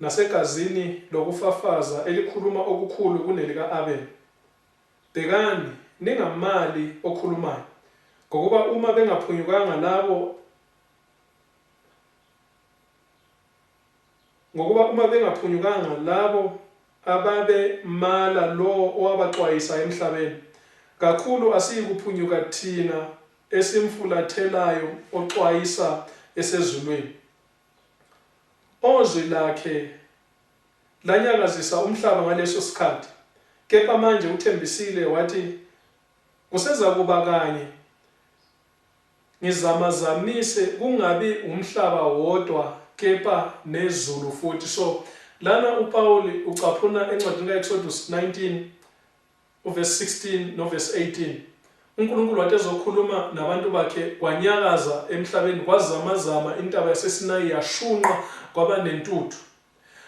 nasegazini lokufafaza elikhuluma okukhulu kunelika Abel. Bhekani, ningamali okhulumayo, ngokuba uma bengaphunyukanga labo ababemala lo owabaxwayisa emhlabeni, kakhulu asiyikuphunyuka thina esimfulathelayo oxwayisa esezulwini. Ozwi lakhe lanyakazisa umhlaba ngaleso sikhathi, kepha manje uthembisile wathi, kuseza kuba kanye ngizamazamise, kungabi umhlaba wodwa kepha nezulu futhi. So lana uPaul ucaphuna encwadini kaExodus 19 uverse 16 noverse 18. uNkulunkulu wathi ezokhuluma nabantu bakhe kwanyakaza emhlabeni, kwazamazama, intaba yaseSinayi yashunqa kwaba nentuthu.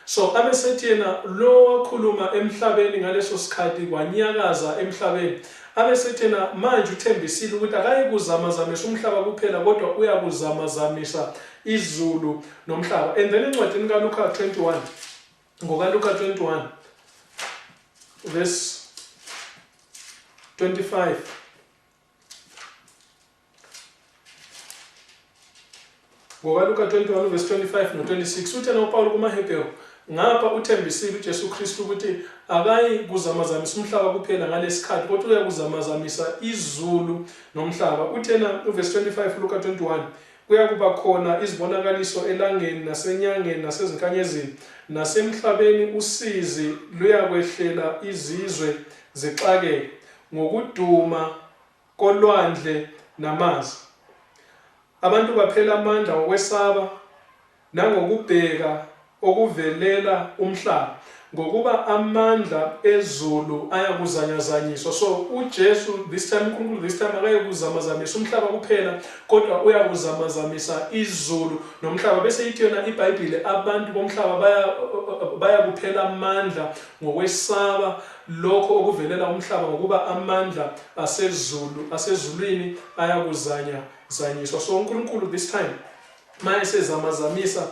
So abesethi yena lo wakhuluma emhlabeni ngaleso sikhathi kwanyakaza emhlabeni, abesethi yena manje uthembisile ukuthi akayikuzamazamisa umhlaba kuphela kodwa uyakuzamazamisa izulu nomhlaba. And then encwadini kaLuka 21, ngokaLuka 21 verse 25, ngokaLuka 21 verse 25 no26, uthi uPaul kuMahebheru, ngapha uthembisile uJesu Kristu ukuthi akayi kuzamazamisa umhlaba kuphela ngalesikhathi kodwa uyakuzamazamisa izulu nomhlaba. Uthena uverse 25 Luka 21, kuya kuba khona izibonakaliso elangeni nasenyangeni nasezinkanyezini, nasemhlabeni usizi luyakwehlela izizwe zixakeke, ngokuduma kolwandle namazi. Abantu baphela amandla ngokwesaba nangokubheka okuvelela umhlaba, ngokuba amandla ezulu ayakuzanyazanyiswa. So uJesu this time akayekuzamazamisa umhlaba kuphela kodwa uyakuzamazamisa izulu nomhlaba. Bese ithi yona iBhayibheli abantu bomhlaba bayakuphela amandla ngokwesaba lokho okuvelela umhlaba, ngokuba amandla asezulwini ayakuzanyazanyiswa. So uNkulunkulu this time mayesezamazamisa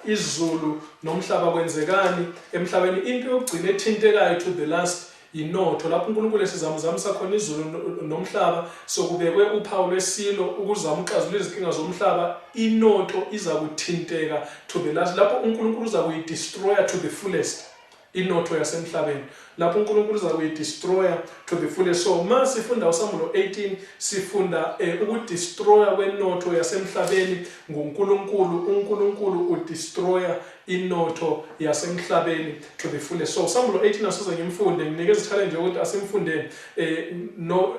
izulu nomhlaba, kwenzekani emhlabeni? Into yokugcina ethintekayo to the last inotho. Lapho uNkulunkulu esezamazamisa khona izulu nomhlaba, sokubekwe uphawu lwesilo ukuzama ukuxazulula izinkinga zomhlaba, inotho iza kuthinteka to the last. Lapho uNkulunkulu uza kuyidestroya to the fullest inotho yasemhlabeni, lapho uNkulunkulu uza kuyidestroya to the fullest. So ma sifunda uSamulo 18 sifunda ukudestroya kwenotho yasemhlabeni nguNkulunkulu. uNkulunkulu udestroya inotho yasemhlabeni to the fullest. So uSamulo 18 asize ngimfunde, nginikeza i-challenge ukuthi asimfundeni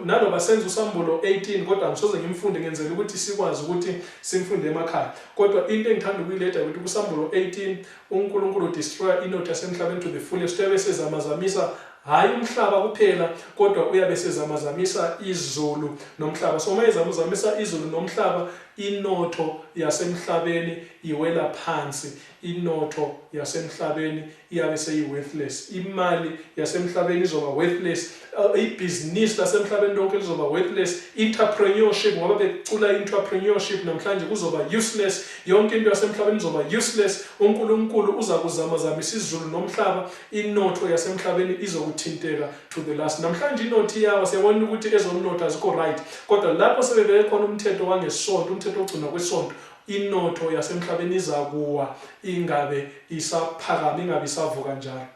naloba senza uSamulo 18 kodwa ngisoze ngimfunde ngenzela ukuthi sikwazi ukuthi simfunde emakhaya. Kodwa into engithanda ukuyiletha ukuthi kuSamulo 18 uNkulunkulu udestroya inotho yasemhlabeni to the fullest. Uyabe sezamazamisa hayi umhlaba kuphela kodwa uyabe sezamazamisa izulu nomhlaba. So mayezamazamisa izulu nomhlaba, inotho yasemhlabeni iwela phansi, inotho yasemhlabeni iyabe seyi-worthless, imali yasemhlabeni izoba worthless, ibhizinisi lasemhlabeni lonke lizoba worthless, entrepreneurship ngoba becula entrepreneurship namhlanje kuzoba useless, yonke into yasemhlabeni izoba useless. uNkulunkulu uza kuzamazamisa izulu nomhlaba, inotho yasemhlabeni izokuthinteka to the last. Namhlanje inotho iyawa, siyabona ukuthi ezomnotho azikho right, kodwa lapho sebebeke khona umthetho wangesonto, umthetho ogcinwa kwesonto, inotho yasemhlabeni izakuwa ingabe isaphakama, ingabe isavuka njalo.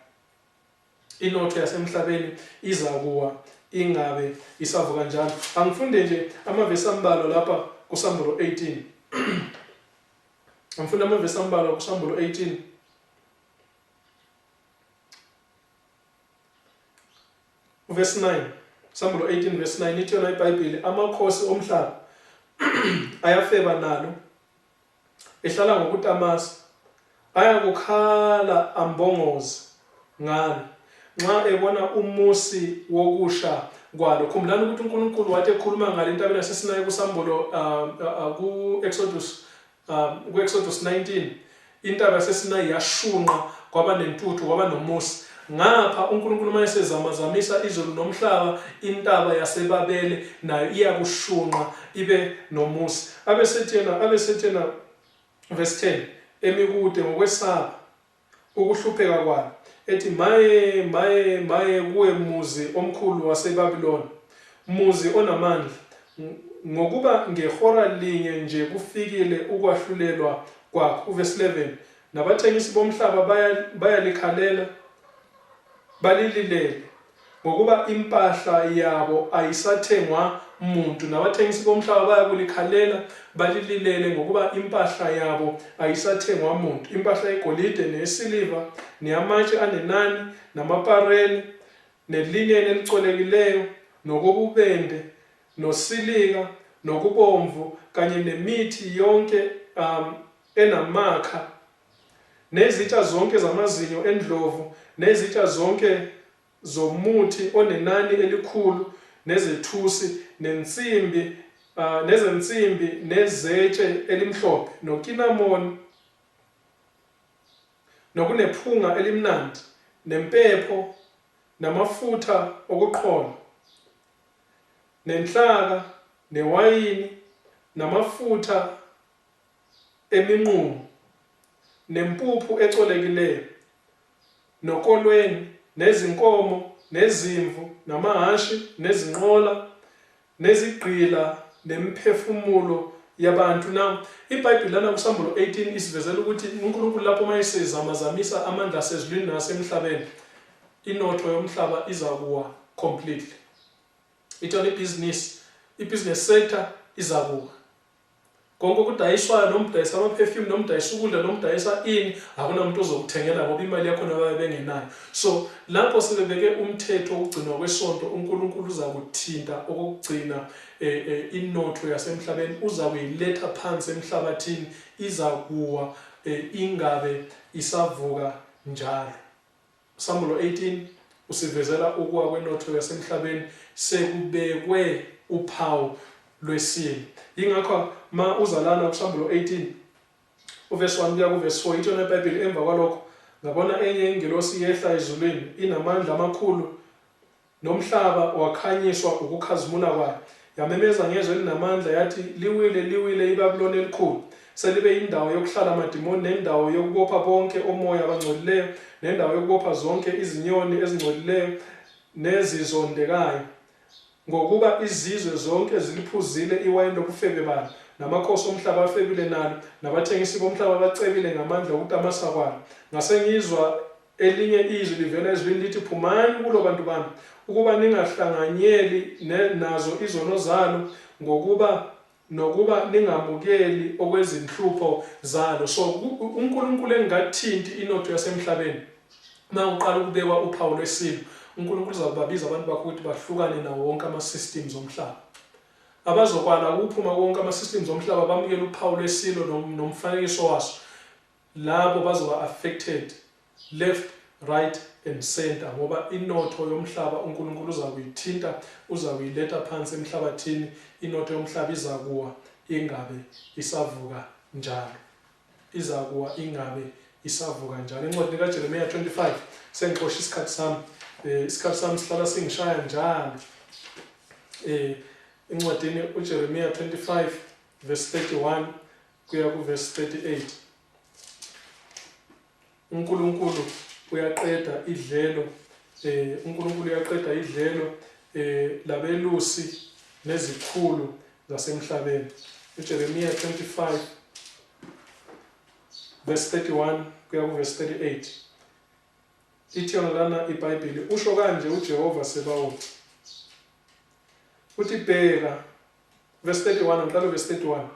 Inotho yasemhlabeni izakuwa ingabe isavuka njalo. Angifunde nje amavesi ambalwa lapha kuSambulo 18. Angifunda amavesi ambalwa kuSambulo 18. Verse 9. Sambulo 18 verse 9 ithi yona iBhayibheli, amakhosi omhlaba ayafeba nalo, ehlala ngokutamasa, ayakukhala ambongoze ngalo nxa ebona umusi wokusha kwalo. Khumbulani ukuthi uNkulunkulu wathi ekhuluma ngale entabeni yaseSinayi kuSambulo ku-Exodus 19, intaba yaseSinayi yashunqa kwaba nentuthu, kwaba nomusi. Ngapha uNkulunkulu mayesezamazamisa izulu nomhlaba, intaba yaseBabele nayo iyakushunqa ibe nomusi. Abesethena verse 10, emikude ngokwesaba ukuhlupheka kwalo, ethi maye maye maye kuwe muzi omkhulu waseBabiloni, muzi onamandla, ngokuba ngehora linye nje kufikile ukwahlulelwa kwakho. Verse 11, nabathengisi bomhlaba bayalikhalela, balililele, ngokuba impahla yabo ayisathengwa umuntu. Nabathengisi bomhlaba bayakulikhalela, balililele, ngokuba impahla yabo ayisathengwa umuntu. Impahla yegolide neyesiliva neyamatshe anenani namapareli nelineni elicolekileyo nokububende nosilika nokubomvu kanye nemithi yonke enamakha, nezitsha zonke zamazinyo endlovu, nezitsha zonke zomuthi onenani elikhulu, nezethusi, nezensimbi, nezetshe elimhlophe, nokinamoni, nokunephunga elimnandi, nempepho, namafutha okuqhola, nenhlaka, newayini, namafutha eminqumo, nempuphu ecolekileyo, nokolweni, nezinkomo, nezimvu, namahashi, nezinqola, nezigqila, nemphefumulo yabantu. Now iBhayibheli lana kuSambulo 18 isivezela ukuthi uNkulunkulu lapho mayesezamazamisa amandla asezulwini nasemhlabeni, inotho yomhlaba izakuwa completely. Ithona i-business sector izakuwa. Konke ukudayiswayo, nomdayisa ama-perfume, nomdayisa ukudla, nomdayisa ini, akunamuntu ozokuthengela ngoba imali yakhona babe bengenayo. So lapho sebebeke umthetho wokugcinwa kwesonto, uNkulunkulu uza kuthinta okugcina inotho yasemhlabeni, uza kuyiletha phansi emhlabathini, izakuwa ingabe isavuka njalo. Sambulo 18 usivezela ukuwa kwenotho yasemhlabeni, sekubekwe uphawu lwesilo. Yingakho ma uzalana kuSambulo 18 uverse 1 kuya kuverse 4, itshona iBhayibheli, emva kwalokho ngabona enye ingelosi yehla ezulwini, inamandla amakhulu, nomhlaba wakhanyiswa ukukhazimula kwayo. Yamemeza ngezwi elinamandla yathi, liwile liwile iBabiloni elikhulu, selibe indawo yokuhlala amadimoni, nendawo yokubopha bonke omoya abangcolileyo, nendawo yokubopha zonke izinyoni ezingcolileyo nezizondekayo, ngokuba izizwe zonke ziliphuzile iwayini lobufebe balo, namakhosi omhlaba afebile nalo, nabathengisi bomhlaba bacebile ngamandla okutamasa kwalo. Ngasengizwa elinye izwi livela ezulwini lithi, phumani kulo bantu bami, ukuba ningahlanganyeli nazo izono zalo, nokuba ningamukeli okwezinhlupho zalo. So uNkulunkulu engathinti inotho yasemhlabeni, uma uqala ukubekwa uphawu lwesilo, uNkulunkulu uzababiza abantu bakho ukuthi bahlukane nawo wonke ama-systems omhlaba. Abazokwala ukuphuma wonke ama-systems omhlaba bamukele uphawu lwesilo nomfanekiso waso, labo bazoba affected left, right and center, ngoba inotho yomhlaba uNkulunkulu uza kuyithinta, uza kuyiletha phansi emhlabathini. Inotho yomhlaba izakuwa ingabe isavuka njalo. Izakuwa ingabe isavuka njalo. Encwadini kaJeremiya 25 sengixosha isikhathi sami sihlala singishaya njalo. Encwadini uJeremiya 25 verse 31 kuya ku verse 38. uNkulunkulu uyaqeda idlelo labelusi nezikhulu zasemhlabeni. uJeremiya 25 verse 31 kuya ku verse 38. Ithi lana iBhayibheli, usho kanje uJehova Sebawothi. Uthi bheka, verse 31 ngiqala verse 31.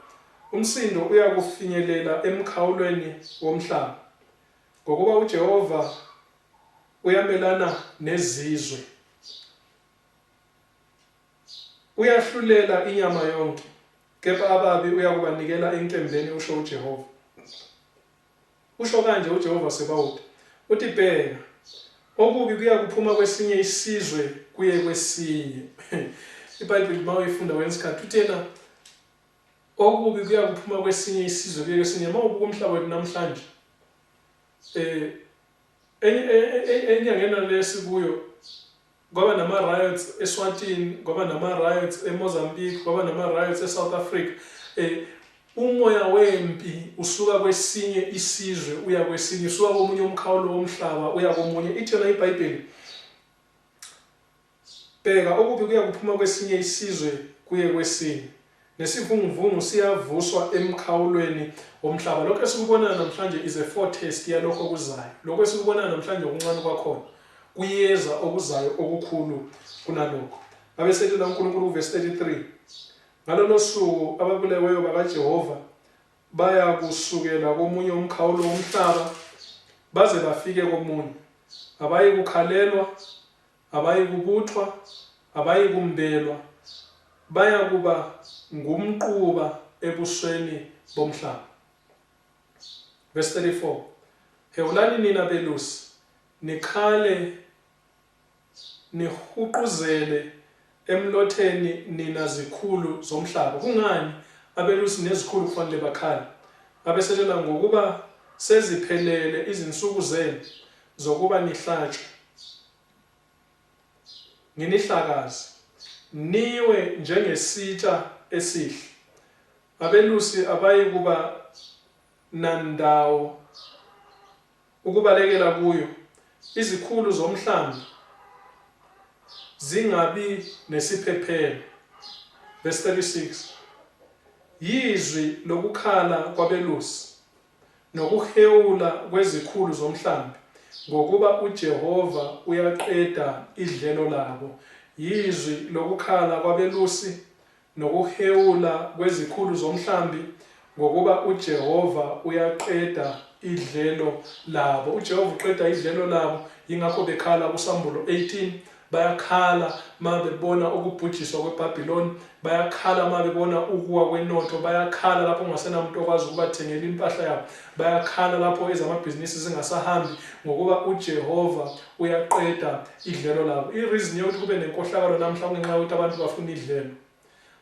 Umsindo uyakufinyelela emkhawulweni womhlaba, ngokuba uJehova uyamelana nezizwe. Uyahlulela inyama yonke, kepha ababi uyakubanikela enkembeni, usho uJehova. Usho kanje uJehova Sebawothi. Uthi bheka, okubi kuyakuphuma kwesinye isizwe kuye kwesinye. iBhayibheli mawuyifunda kwesikhathi uthi yena okubi kuyakuphuma kwesinye isizwe kuye kwesinye. Mawubuka umhlaba wethu namhlanje, enyangeni lesikuyo kwaba nama-riots eSwatini, kwaba nama-riots eMozambique, kwaba nama-riots eSouth Africa. Umoya wempi usuka kwesinye isizwe uya kwesinye, usuka komunye umkhawulo womhlaba uya komunye. Ithi yona iBhayibheli, bheka, okubi kuyakuphuma kwesinye isizwe kuye kwesinye, nesivunguvungu siyavuswa emkhawulweni womhlaba. Lokho esikubonayo namhlanje is a foretaste yalokho okuzayo. Lokho esikubonayo namhlanje okuncane kwakhona kuyeza okuzayo okukhulu kunalokho. Abesethi uNkulunkulu verse 33, ngalolo suku ababuleweyo bakaJehova baya kusukela komunye umkhawulo womhlaba baze bafike komunye. Abayi kukhalelwa, abayi kubuthwa, abayi kumbelwa, baya kuba ngumquba ebusweni bomhlaba. Verse 34, hewulani nina belusi, nikhale nihuquzele emlotheni nina zikhulu zomhlaba. Kungani abelusi nezikhulu kufanele bakhale? Abesetshela ngokuba seziphelele izinsuku zenu zokuba nihlatshwe, nginihlakazi, niwe njengesitsha esihle. Abelusi abayi kuba nandawo ukubalekela kuyo, izikhulu zomhlambi zingabi nesiphephelo. Verse 36, yizwi lokukhala kwabelusi nokuhewula kwezikhulu zomhlambi, ngokuba uJehova uyaqeda idlelo labo. Yizwi lokukhala kwabelusi nokuhewula kwezikhulu zomhlambi, ngokuba uJehova uyaqeda idlelo labo. uJehova uqeda idlelo labo, yingakho bekhala kuSambulo 18. Bayakhala ma bebona ukubhujiswa kweBhabhiloni, bayakhala ma bebona ukuwa kwenotho, bayakhala lapho ungasenamuntu okwazi ukubathengela impahla yabo, bayakhala lapho ezamabhizinisi zingasahambi, ngokuba uJehova uyaqeda idlelo labo. I-reason yokuthi kube nenkohlakalo namhla kungenxa yokuthi abantu bafuna idlelo.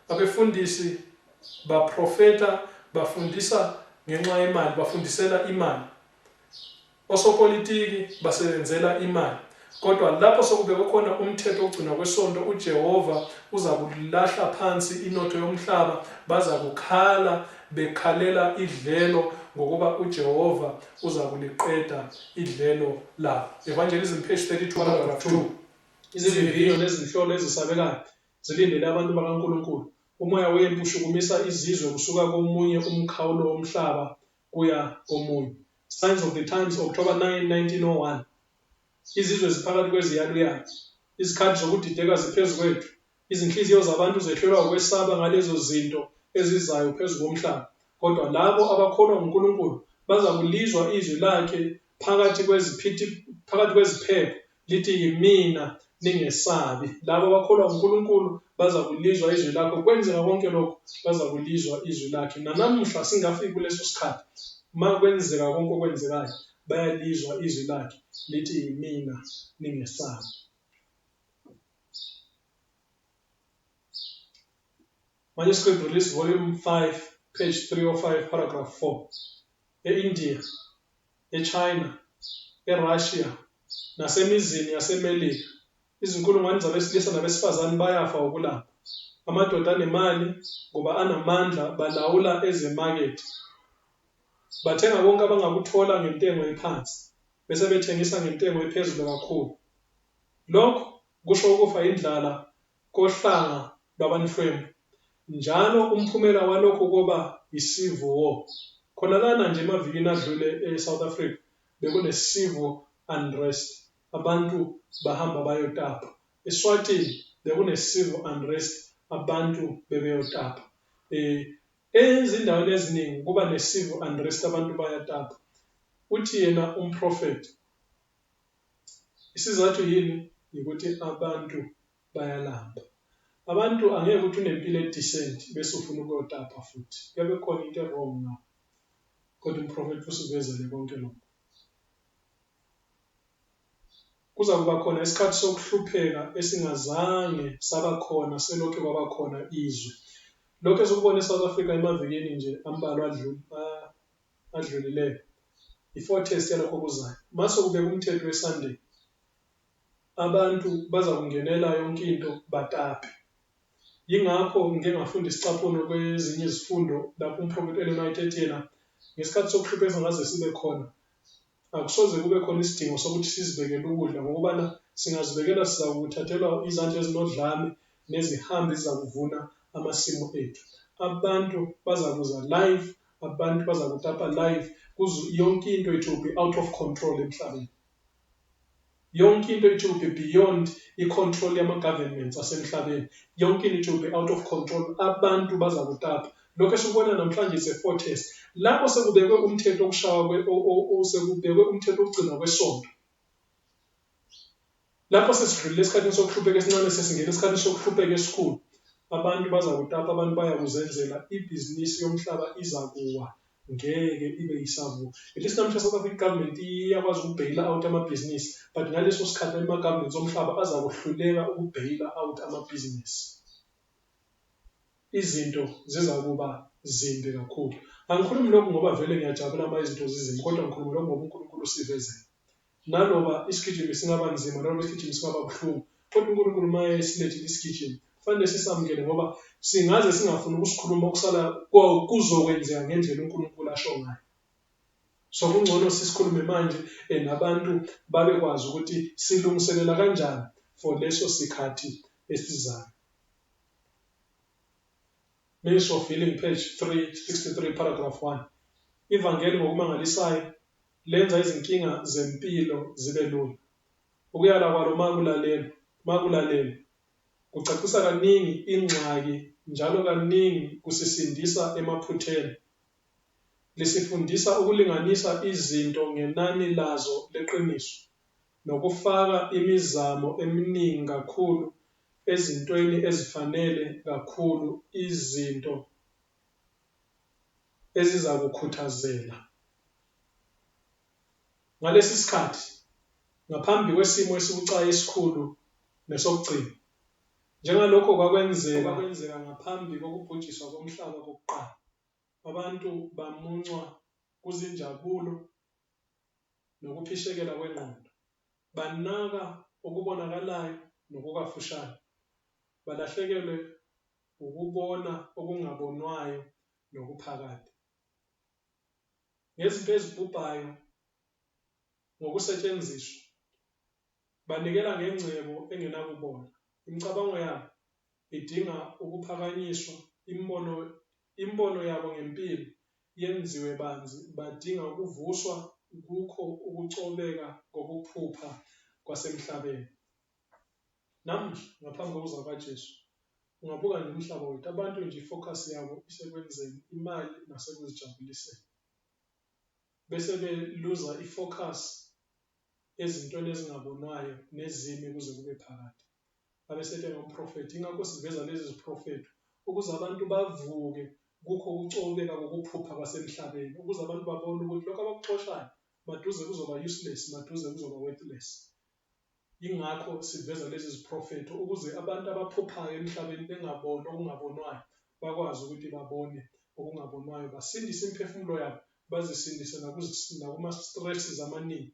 Abefundisi baprofeta bafundisa ngenxa yemali, bafundisela imali. Osopolitiki basebenzela imali. Kodwa lapho sokubekwe khona umthetho ogcina kwesonto, uJehova uza kulahla phansi inotho yomhlaba, baza kukhala bekhalela idlelo, ngokuba uJehova uza kuliqeda idlelo labo. Evangelism page 32 paragraph 2. Izivivinyo nezinhlolo ezisabekayo zilindele abantu bakaNkulunkulu. Umoya wempi ushukumisa izizwe kusuka komunye umkhawulo womhlaba kuya komunye. Signs of the Times, October 9, 1901. Izizwe ziphakathi kweziyaluyalu, izikhathi zokudideka ziphezu kwethu, izinhliziyo zabantu zehlelwa ukwesaba ngalezo zinto ezizayo phezu komhlaba. Kodwa labo abakholwa nguNkulunkulu baza kulizwa izwi lakhe phakathi kweziphepho lithi, yimina, ningesabi. Labo abakholwa nguNkulunkulu baza kulizwa izwi lakhe. Kwenzeka konke lokho baza kulizwa izwi lakhe. Nanamuhla singafiki kuleso sikhathi, ma kwenzeka konke okwenzekayo, bayalizwa izwi lakhe lithi, yimina, ningesabi. Manuscript Release Volume 5, page 305, paragraph 4. E-India, eChina, eRussia, nasemizini yaseMelika, izinkulungwane zabesilisa nabesifazane bayafa ukulamba. Amadoda anemali ngoba anamandla balawula ezemakethe. Bathenga konke abangakuthola ngentengo ephansi, bese bethengisa ngentengo ephezulu kakhulu. Lokho kusho ukufa indlala kohlanga lwabanhlwempu. Njalo umphumela walokho kuba i-civil war. Khona lana nje emavikini adlule eSouth Africa bekune-civil unrest. Abantu bahamba bayotapa. eSwatini bekune-civil unrest. Abantu bebeyotapa. Ezindaweni eziningi kuba ne-civil unrest, abantu bayatapa. Uthi yena umprofeti, isizathu yini? Ukuthi abantu bayalamba. Abantu angeke ukuthi unempilo edecent bese ufuna ukuyotapa futhi. Kuyabe khona into wrong ngawo. Kodwa umprofeti usivezele konke lokho. Kuza kuba khona isikhathi sokuhlupheka esingazange saba khona selokhu kwaba khona izwe. Lokho esikubona eSouth Africa emavikini nje ambalwa adlulileyo. I-foretaste yalokho kuzayo. Mase kubeka umthetho weSunday, abantu baza kungenela yonke into batape. Yingakho ngike ngafunda isicaphunyo kwezinye izifundo lapho umprofeti Ellen White ethi yena ngesikhathi sokuhlupheka esingaze sibe khona akusoze kube khona isidingo sokuthi sizibekele ukudla ngokubana singazibekela sizakuthathelwa izandla ezinodlame nezihambi ezizakuvuna amasimu ethu. Abantu bazakuza live, abantu bazakutapa live, yonke into it will be out of control emhlabeni. Yonke into it will be beyond i-control yama-governments asemhlabeni. Yonke into it will be out of control. Abantu bazakutapa. Lokho esikubona namhlanje is-foretaste. Lapho sekubekwe umthetho sekubekwe umthetho wokugcina kwesonto. Lapho sesidlulile esikhathini sokuhlupheka esincane sesingena esikhathini sokuhlupheka esikhulu. Abantu bazakutapa, abantu bayakuzenzela, ibhizinisi yomhlaba izakuwa, ngeke ibe yisavuko. At least namhlanje South African government iyakwazi ukubhayila out amabhizinisi, but ngaleso sikhathi ama-governments omhlaba azakuhluleka ukubhayila out amabhizinisi. Izinto zizakuba zimbi kakhulu. Angikhulumi lokhu ngoba vele ngiyajabula uma izinto zizimbi, kodwa ngikhuluma lokhu ngoba uNkulunkulu usivezele. Naloba isigijimi singaba nzima, naloba isigijimi singaba buhlungu, kodwa uNkulunkulu uma esilethile isigijimi, kufanele sisamukele ngoba singaze singafuni ukusikhuluma okusala kuzokwenzeka ngendlela uNkulunkulu asho ngayo. So kungcono sisikhulume manje nabantu babekwazi ukuthi silungiselela kanjani for leso sikhathi esizayo. Ministry of Healing, page 363, paragraph 1. Ivangeli ngokumangalisayo lenza izinkinga zempilo zibe lula. Ukuyala kwalo makulalela kucacisa kaningi ingxaki, njalo kaningi kusisindisa emaphutheni. Lisifundisa ukulinganisa izinto ngenani lazo leqiniso, nokufaka imizamo eminingi kakhulu ezintweni ezifanele kakhulu izinto ezizakukhuthazela. Ngalesi sikhathi, ngaphambi kwesimo esibucayi esikhulu nesokugcina, njengalokho kwakwenzeka ngaphambi kokubhujiswa komhlaba kokuqala, abantu bamuncwa kuzinjabulo nokuphishekela kwengqondo, banaka okubonakalayo nokukafushane, balahlekelwe ukubona okungabonwayo nokuphakade. Ngezinto ezibhubhayo ngokusetshenziswa, banikela ngengcebo engenakubona. Imicabango yabo idinga ukuphakanyiswa, imbono yabo ngempilo yenziwe banzi, badinga ukuvuswa kukho ukucobeka kokuphupha kwasemhlabeni. Namuhla ngaphambi kokuza kukaJesu, ungabuka nje umhlaba wethu, abantu nje ifocus yabo isekwenzeni imali nasekuzijabuliseni. Bese beluza ifocus ezintweni ezingabonwayo nezimi kuze kube phakade. Abesethe ngomprofeti, ingakho siveza lezi ziprofethi ukuze abantu bavuke kukho ukucobeka kokuphupha kwasemhlabeni, ukuze abantu babone ukuthi lokho abakuxoshayo maduze kuzoba useless, maduze kuzoba worthless. Ingakho siveza lezi ziprofethi ukuze abantu abaphuphayo emhlabeni bengaboni okungabonwayo bakwazi ukuthi babone okungabonwayo, basindise imiphefumulo yabo, bazisindise nakuma-stresses amaningi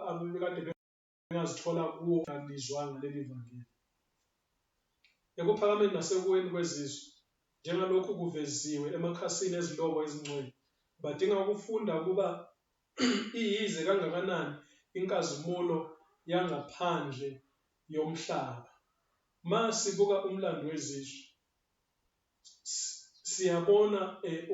abekade bengazithola kuwo ngalizwanga leli vangeli. Ekuphakameni nasekuweni kwezizwe, njengalokhu kuveziwe emakhasini ezilobo ezingcwele, badinga ukufunda ukuba iyize kangakanani inkazimulo yangaphandle yomhlaba. Masibuka umlando wezizwe, siyabona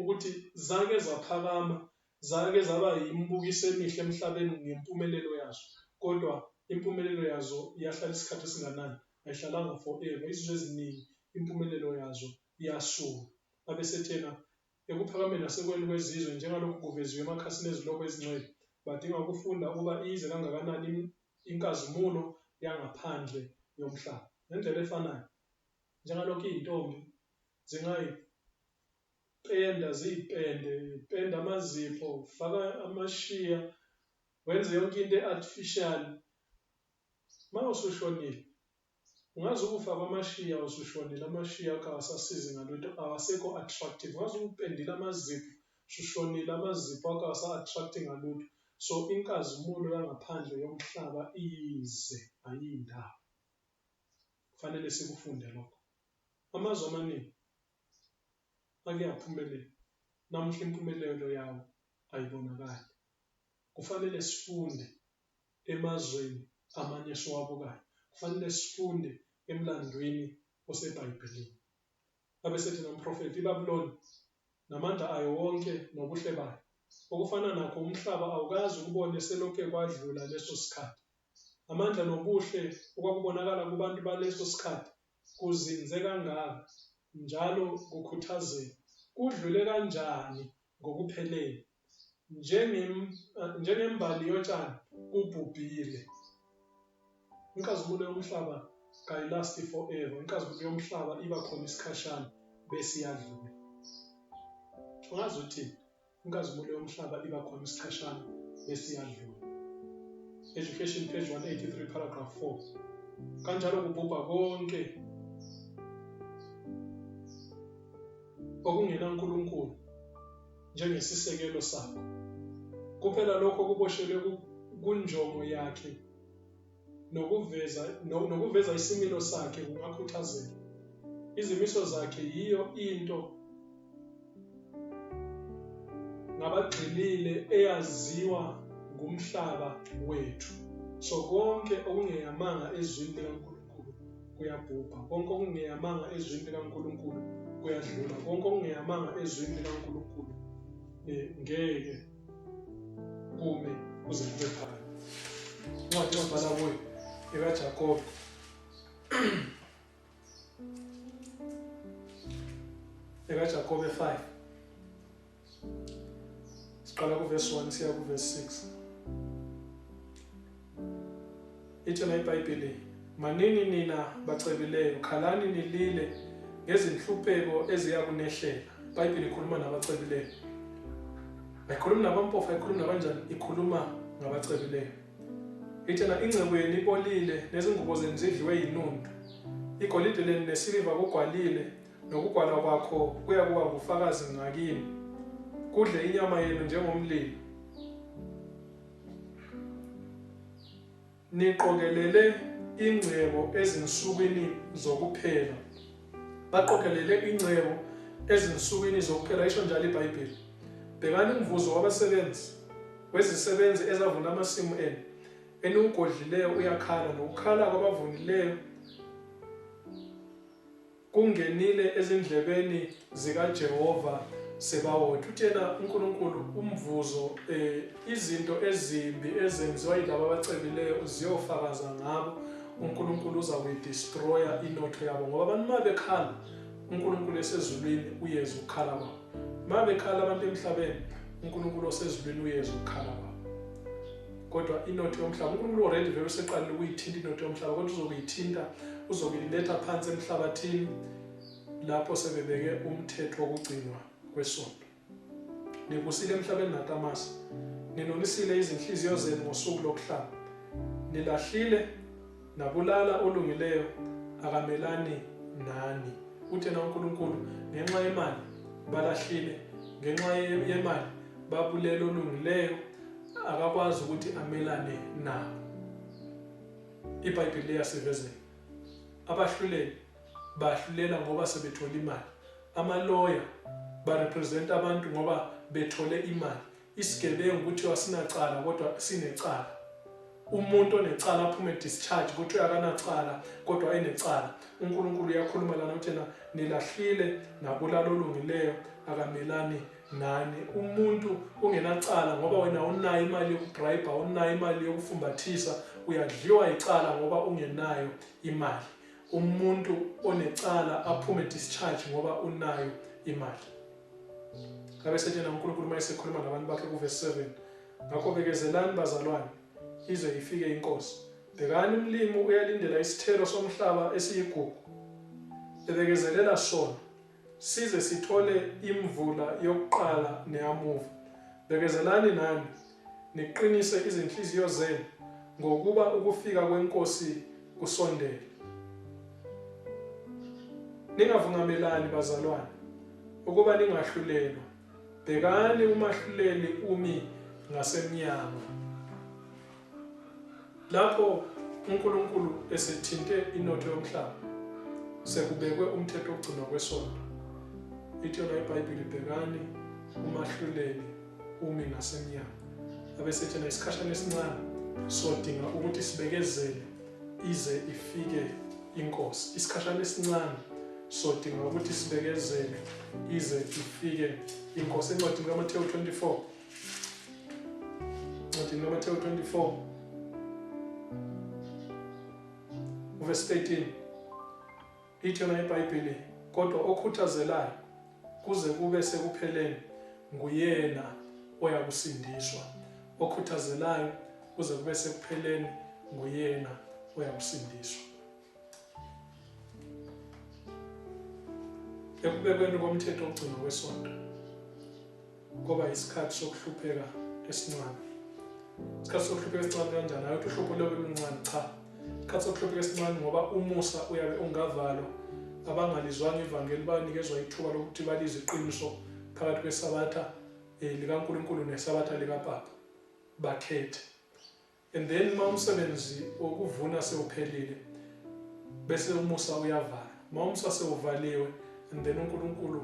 ukuthi zake zaphakama, zake zaba yimibukiso emihle emhlabeni ngempumelelo yazo, kodwa impumelelo yazo yahlala isikhathi esinganani, ayihlalanga forever. Izizwe eziningi impumelelo yazo iyasula. Abesethena ekuphakameni nasekweni kwezizwe, njengalokhu kuveziwe emakhasini ezilobo ezingcwele, badinga ukufunda ukuba iyize kangakanani inkazimulo yangaphandle yomhlaba. Ngendlela efanayo, njengalokhu iy'ntombi ziyipenda amazipho, faka amashiya, wenze yonke into e-artificial. Uma usushonile, ungaze ukufa kwamashiya usushonile, amashiya akho awasasizi ngalutho, awasekho attractive. Ungaze ukupendile amazipho, usushonile, amazipho akho awasa-attracti ngalutho. So inkazimulo yangaphandle yomhlaba iyize, ayindaba. Kufanele sikufunde lokho. Amazwe amaningi ake aphumelela, namuhla impumelelo yawo ayibonakali. Kufanele sifunde emazweni amanye esiwabukayo, kufanele sifunde emlandweni oseBhayibhelini. Abesethi nomprofeti, iBabuloni namandla ayo wonke nobuhle bayo, okufana nakho umhlaba awukazi ukubone selokhu kwadlula leso sikhathi. Amandla nobuhle okwakubonakala kubantu baleso sikhathi kuzinze kangaka, njalo kukhuthazeka, kudlule kanjani ngokuphelele, njengembali yotshani kubhubhile. Inkazimulo yomhlaba kayilasti forever. Inkazimulo yomhlaba iba khona isikhashana bese iyadlula. Ungazi uthini? Inkazimulo yomhlaba iba khona isikhashana bese iyadlula. Education page 183 paragraph 4. Kanjalo kubhubha konke okungenaNkulunkulu njengesisekelo sakho. Kuphela lokho okuboshelwe kunjongo yakhe nokuveza isimilo sakhe kungakhuthazeka. Izimiso zakhe yiyo into ngabagxilile eyaziwa ngumhlaba wethu. So konke okungeyamanga ezwini likaNkulunkulu kuyabhubha, konke okungeyamanga ezwini likaNkulunkulu kuyadlula, konke okungeyamanga ezwini likaNkulunkulu ngeke kume kuze kube phakade. Incwadi yokubhala kuyo ekaJakobe ekaJakobe 5, siqala kuverse 1 siya kuverse 6. Ithi la iBhayibheli, manini nina bacebileyo, khalani nilile ngezinhlupheko eziyakunehlela. iBhayibheli ikhuluma nabacebileyo, ayikhulumi nabampofu, ayikhulumi nabanjani, ikhuluma ngabacebileyo. Ithi na ingcebo yenu ibolile, nezingubo zenu zidliwe yinundu, igolide lenu nesiliva kugwalile, nokugwala kwakho kuyakuba ngufakazi ngakini, kudle inyama yenu njengomlilo. Niqokelele ingcebo ezinsukwini zokuphela. Baqokelele ingcebo ezinsukwini zokuphela, isho njalo iBhayibheli. Bhekani umvuzo wabasebenzi, wezisebenzi ezavuna amasimu enu. Eniwugodlileyo uyakhala, nokukhala kwabavunileyo kungenile ezindlebeni zikaJehova Sebawothi. Utshena uNkulunkulu umvuzo, izinto ezimbi ezenziwa yilabo abacebileyo ziyofakaza ngabo. uNkulunkulu uza kuyidestroya inotho yabo, ngoba abantu uma bekhala uNkulunkulu esezulwini uyeza ukukhala kwabo. Uma bekhala abantu emhlabeni uNkulunkulu osezulwini uyeza ukukhala kwabo. Kodwa inotho yomhlaba, uNkulunkulu already vele useqalile ukuyithinta inotho yomhlaba, kodwa uzokuyithinta, uzokuyiletha phansi emhlabathini lapho sebebeke umthetho wokugcinwa kwesonto. Nibusile emhlabeni natamasi, ninonisile izinhliziyo zenu ngosuku lokuhlala. Nilahlile nabulala olungileyo akamelani nani. uthena uNkulunkulu ngenxa yemali balahlile, ngenxa yemali babulele olungileyo, akakwazi ukuthi amelane nabo. iBhayibheli liyasivezela. Abahluleli bahlulela ngoba sebethola imali. Amaloya barepresent abantu ngoba bethole imali. Isigebengu kuthiwa sinacala kodwa sinecala. Umuntu onecala aphume discharge kuthiwa akanacala kodwa enecala. uNkulunkulu uyakhuluma lana uthena nilahlile nabulala olungileyo akamelani nani. Umuntu ungenacala ngoba wena unayo imali yokubribe, unayo imali yokufumbathisa, uyadliwa icala ngoba ungenayo imali. Umuntu onecala aphume discharge ngoba unayo imali. Ngabe sethena uNkulunkulu mayesekhuluma nabantu bakhe kuverse 7. Ngakho bekezelani bazalwane ize ifike inkosi. Bhekani umlimi uyalindela isithelo somhlaba esiyigugu. Ebekezelela sona size sithole imvula yokuqala neyamuva. Bekezelani nani niqinise izinhliziyo zenu ngokuba ukufika kwenkosi kusondele. Ningavungamelani bazalwane ukuba ningahlulelwa. Bhekani umahluleli umi ngasemnyango. Lapho uNkulunkulu esethinte inotho yomhlaba sekubekwe umthetho ogcinwa kwesonto. Ithi yona iBhayibheli bhekani umahluleli umi ngasemnyango. Abesethena isikhashana esincane sodinga ukuthi sibekezele ize ifike inkosi. Isikhashana esincane sodinga ukuthi sibekezele ize ifike inkosi. Encwadini kaMathewu 24. Encwadini kaMathewu 24 verse 13. Ithi yona iBhayibheli kodwa okhuthazelayo kuze kube sekupheleni nguyena oyakusindiswa. Okhuthazelayo kuze kube sekupheleni nguyena oyakusindiswa. Ekubekweni komthetho ogcinwa kwesonto ngoba isikhathi sokuhlupheka esincane. Isikhathi sokuhlupheka esincane kanjani? Ayikho uhlupho lobe luncane, cha. Isikhathi sokuhlupheka esincane ngoba umusa uyabe ungavalwa. Abangalizwanga ivangeli banikezwa ithuba lokuthi balize iqiniso phakathi kwesabatha likaNkulunkulu nesabatha likaPapa bakhethe. And then umsebenzi wokuvuna sewuphelile bese umusa uyavalwa. Umusa sewuvaliwe and then uNkulunkulu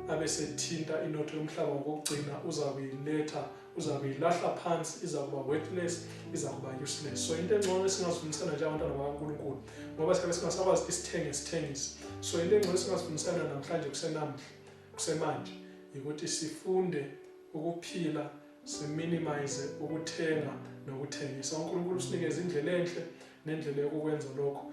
abesethinta inotho yomhlaba ngokugcina uzakuyiletha, uzakuyilahla phansi, izakuba worthless, izakuba useless. So into engcono esingazifundisana nje abantwana bakaNkulunkulu ngoba sikabe singasakwazi isithengisi. So into engcono esingazifundisana namhlanje kusemanje ukuthi sifunde ukuphila, siminimize ukuthenga nokuthengisa. uNkulunkulu usinikeza indlela enhle nendlela yokwenza lokho.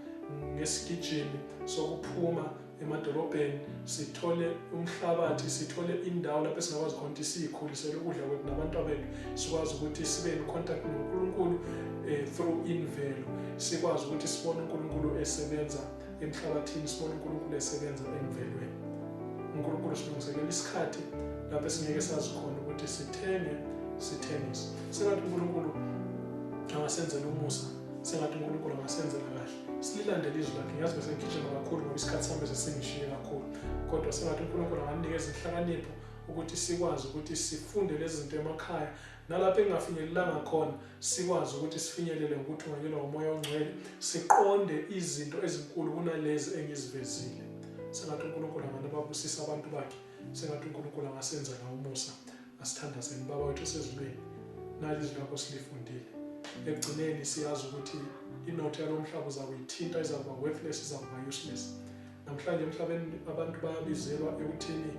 Ngesigijimi sokuphuma emadolobheni sithole umhlabathi, sithole indawo lapho singakwazi khona ukuthi sikhulisele ukudla kwethu nabantu bethu, sikwazi ukuthi sibe in contact noNkulunkulu through imvelo, sikwazi ukuthi sibone uNkulunkulu esebenza emhlabathini, sibone uNkulunkulu esebenza emvelweni. uNkulunkulu usilungiselela isikhathi lapho singeke sazi khona ukuthi sithenge, sithengise. Sengathi uNkulunkulu angasenzela umusa, sengathi uNkulunkulu angasenzela kahle. Sililandele izwi lakhe. Ngiyazi bese ngigijima kakhulu ngoba isikhathi sami sesingishiye kakhulu. Kodwa sengathi uNkulunkulu anganikeza inhlakanipho ukuthi sikwazi ukuthi sifunde lezi zinto emakhaya. Nalapho engafinyelelanga khona sikwazi ukuthi sifinyelele ukuthi unganyelwa umoya ongcwele, siqonde izinto ezinkulu kunalezi engizivezile. Sengathi uNkulunkulu anganababusisa abantu bakhe. Sengathi uNkulunkulu angasenzela umusa. Asithandazeni Baba wethu osezulwini. Nali izwi lakho silifundile. Ekugcineni siyazi ukuthi inotho yalomhlaba uzakuyithinta, izakuba worthless, izakuba useless. Namhlanje emhlabeni abantu bayabizelwa ekuthini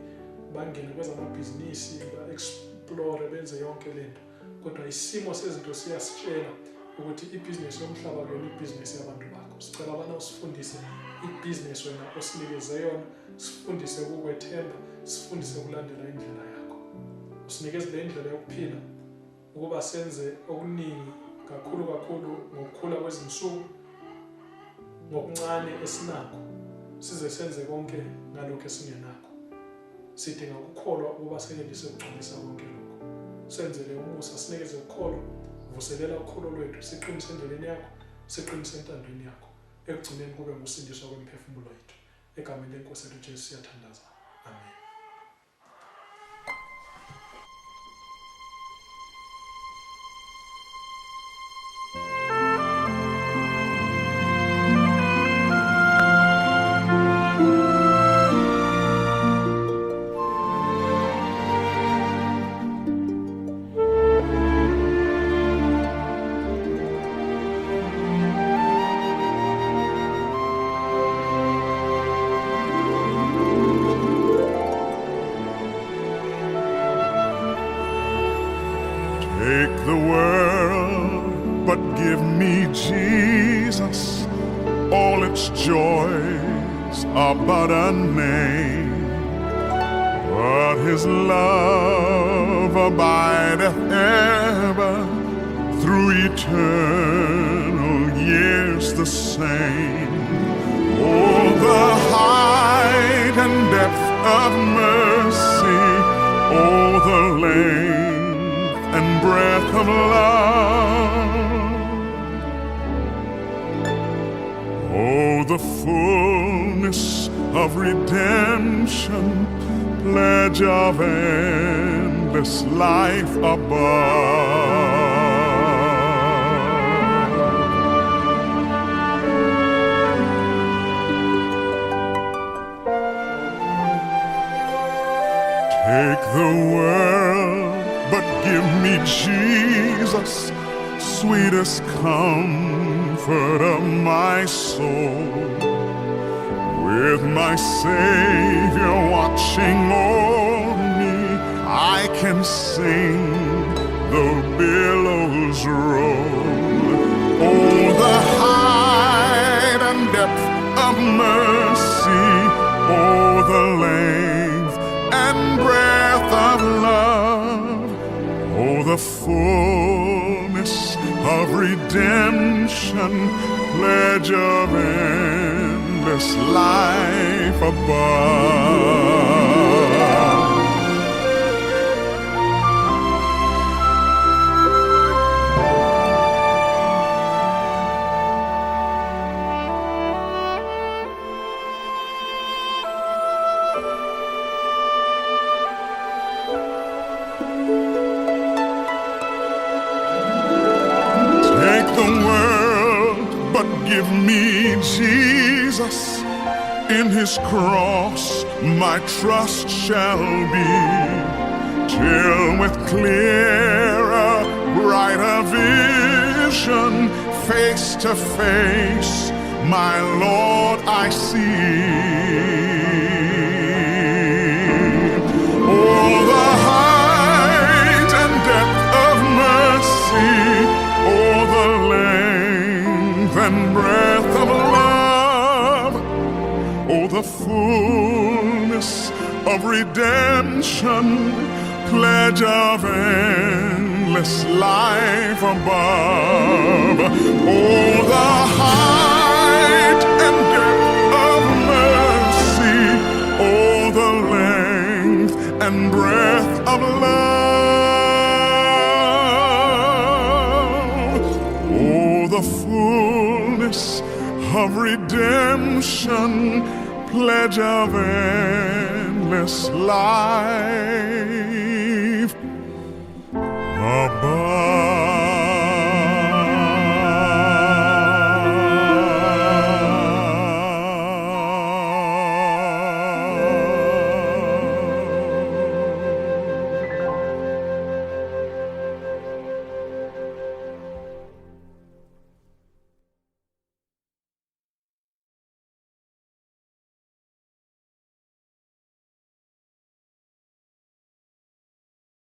bangene kwezamabhizinisi, ba-explore, benze yonke lento. Kodwa isimo sezinto siyasitshela ukuthi ibhizinisi yomhlaba yona ibhizinisi yabantu bakho. Sicela abana usifundise ibhizinisi wena osinikeze yona, sifundise ukukwethemba, sifundise ukulandela indlela yakho. Usinikeze le ndlela yokuphila ukuba senze okuningi kakhulu ngokukhula kwezinsuku, ngokuncane esinakho, size senze konke ngalokho esingenakho. Sidinga ukukholwa ukuba senelise ukugcwalisa konke lokho. Senzele umusa, sinikeze ukukholwa, vuselela ukholo lwethu, siqinise endleleni yakho, siqinise entandweni yakho. Ekugcineni kube ngusindiswa kwemiphefumulo yethu. egameni lenkosi yethu Jesu siyathandaza. Amen. Take the world, but give me Jesus. All its joys are but a name, but His love abideth ever through eternal years the same. Oh, the height and depth of mercy, oh, the length and breadth of love, oh, the fullness of redemption, pledge of endless life above. Take the world, but give me Jesus, sweetest comfort of my soul. With my Savior watching o'er me, I can sing though billows roll. Oh, the height and depth of mercy, oh, the length and breadth of love, oh, the fullness of redemption, pledge of endless life above. Take the world, but give me Jesus. In His cross my trust shall be, till with clearer, brighter vision, face to face, my Lord I see. Oh, the height and depth of mercy, oh, the length and breadth of love, oh, the fullness of redemption, pledge of endless life above. Oh, the height and depth of mercy, oh, the length and breadth of love, oh, the fullness of redemption, pledge of endless life above.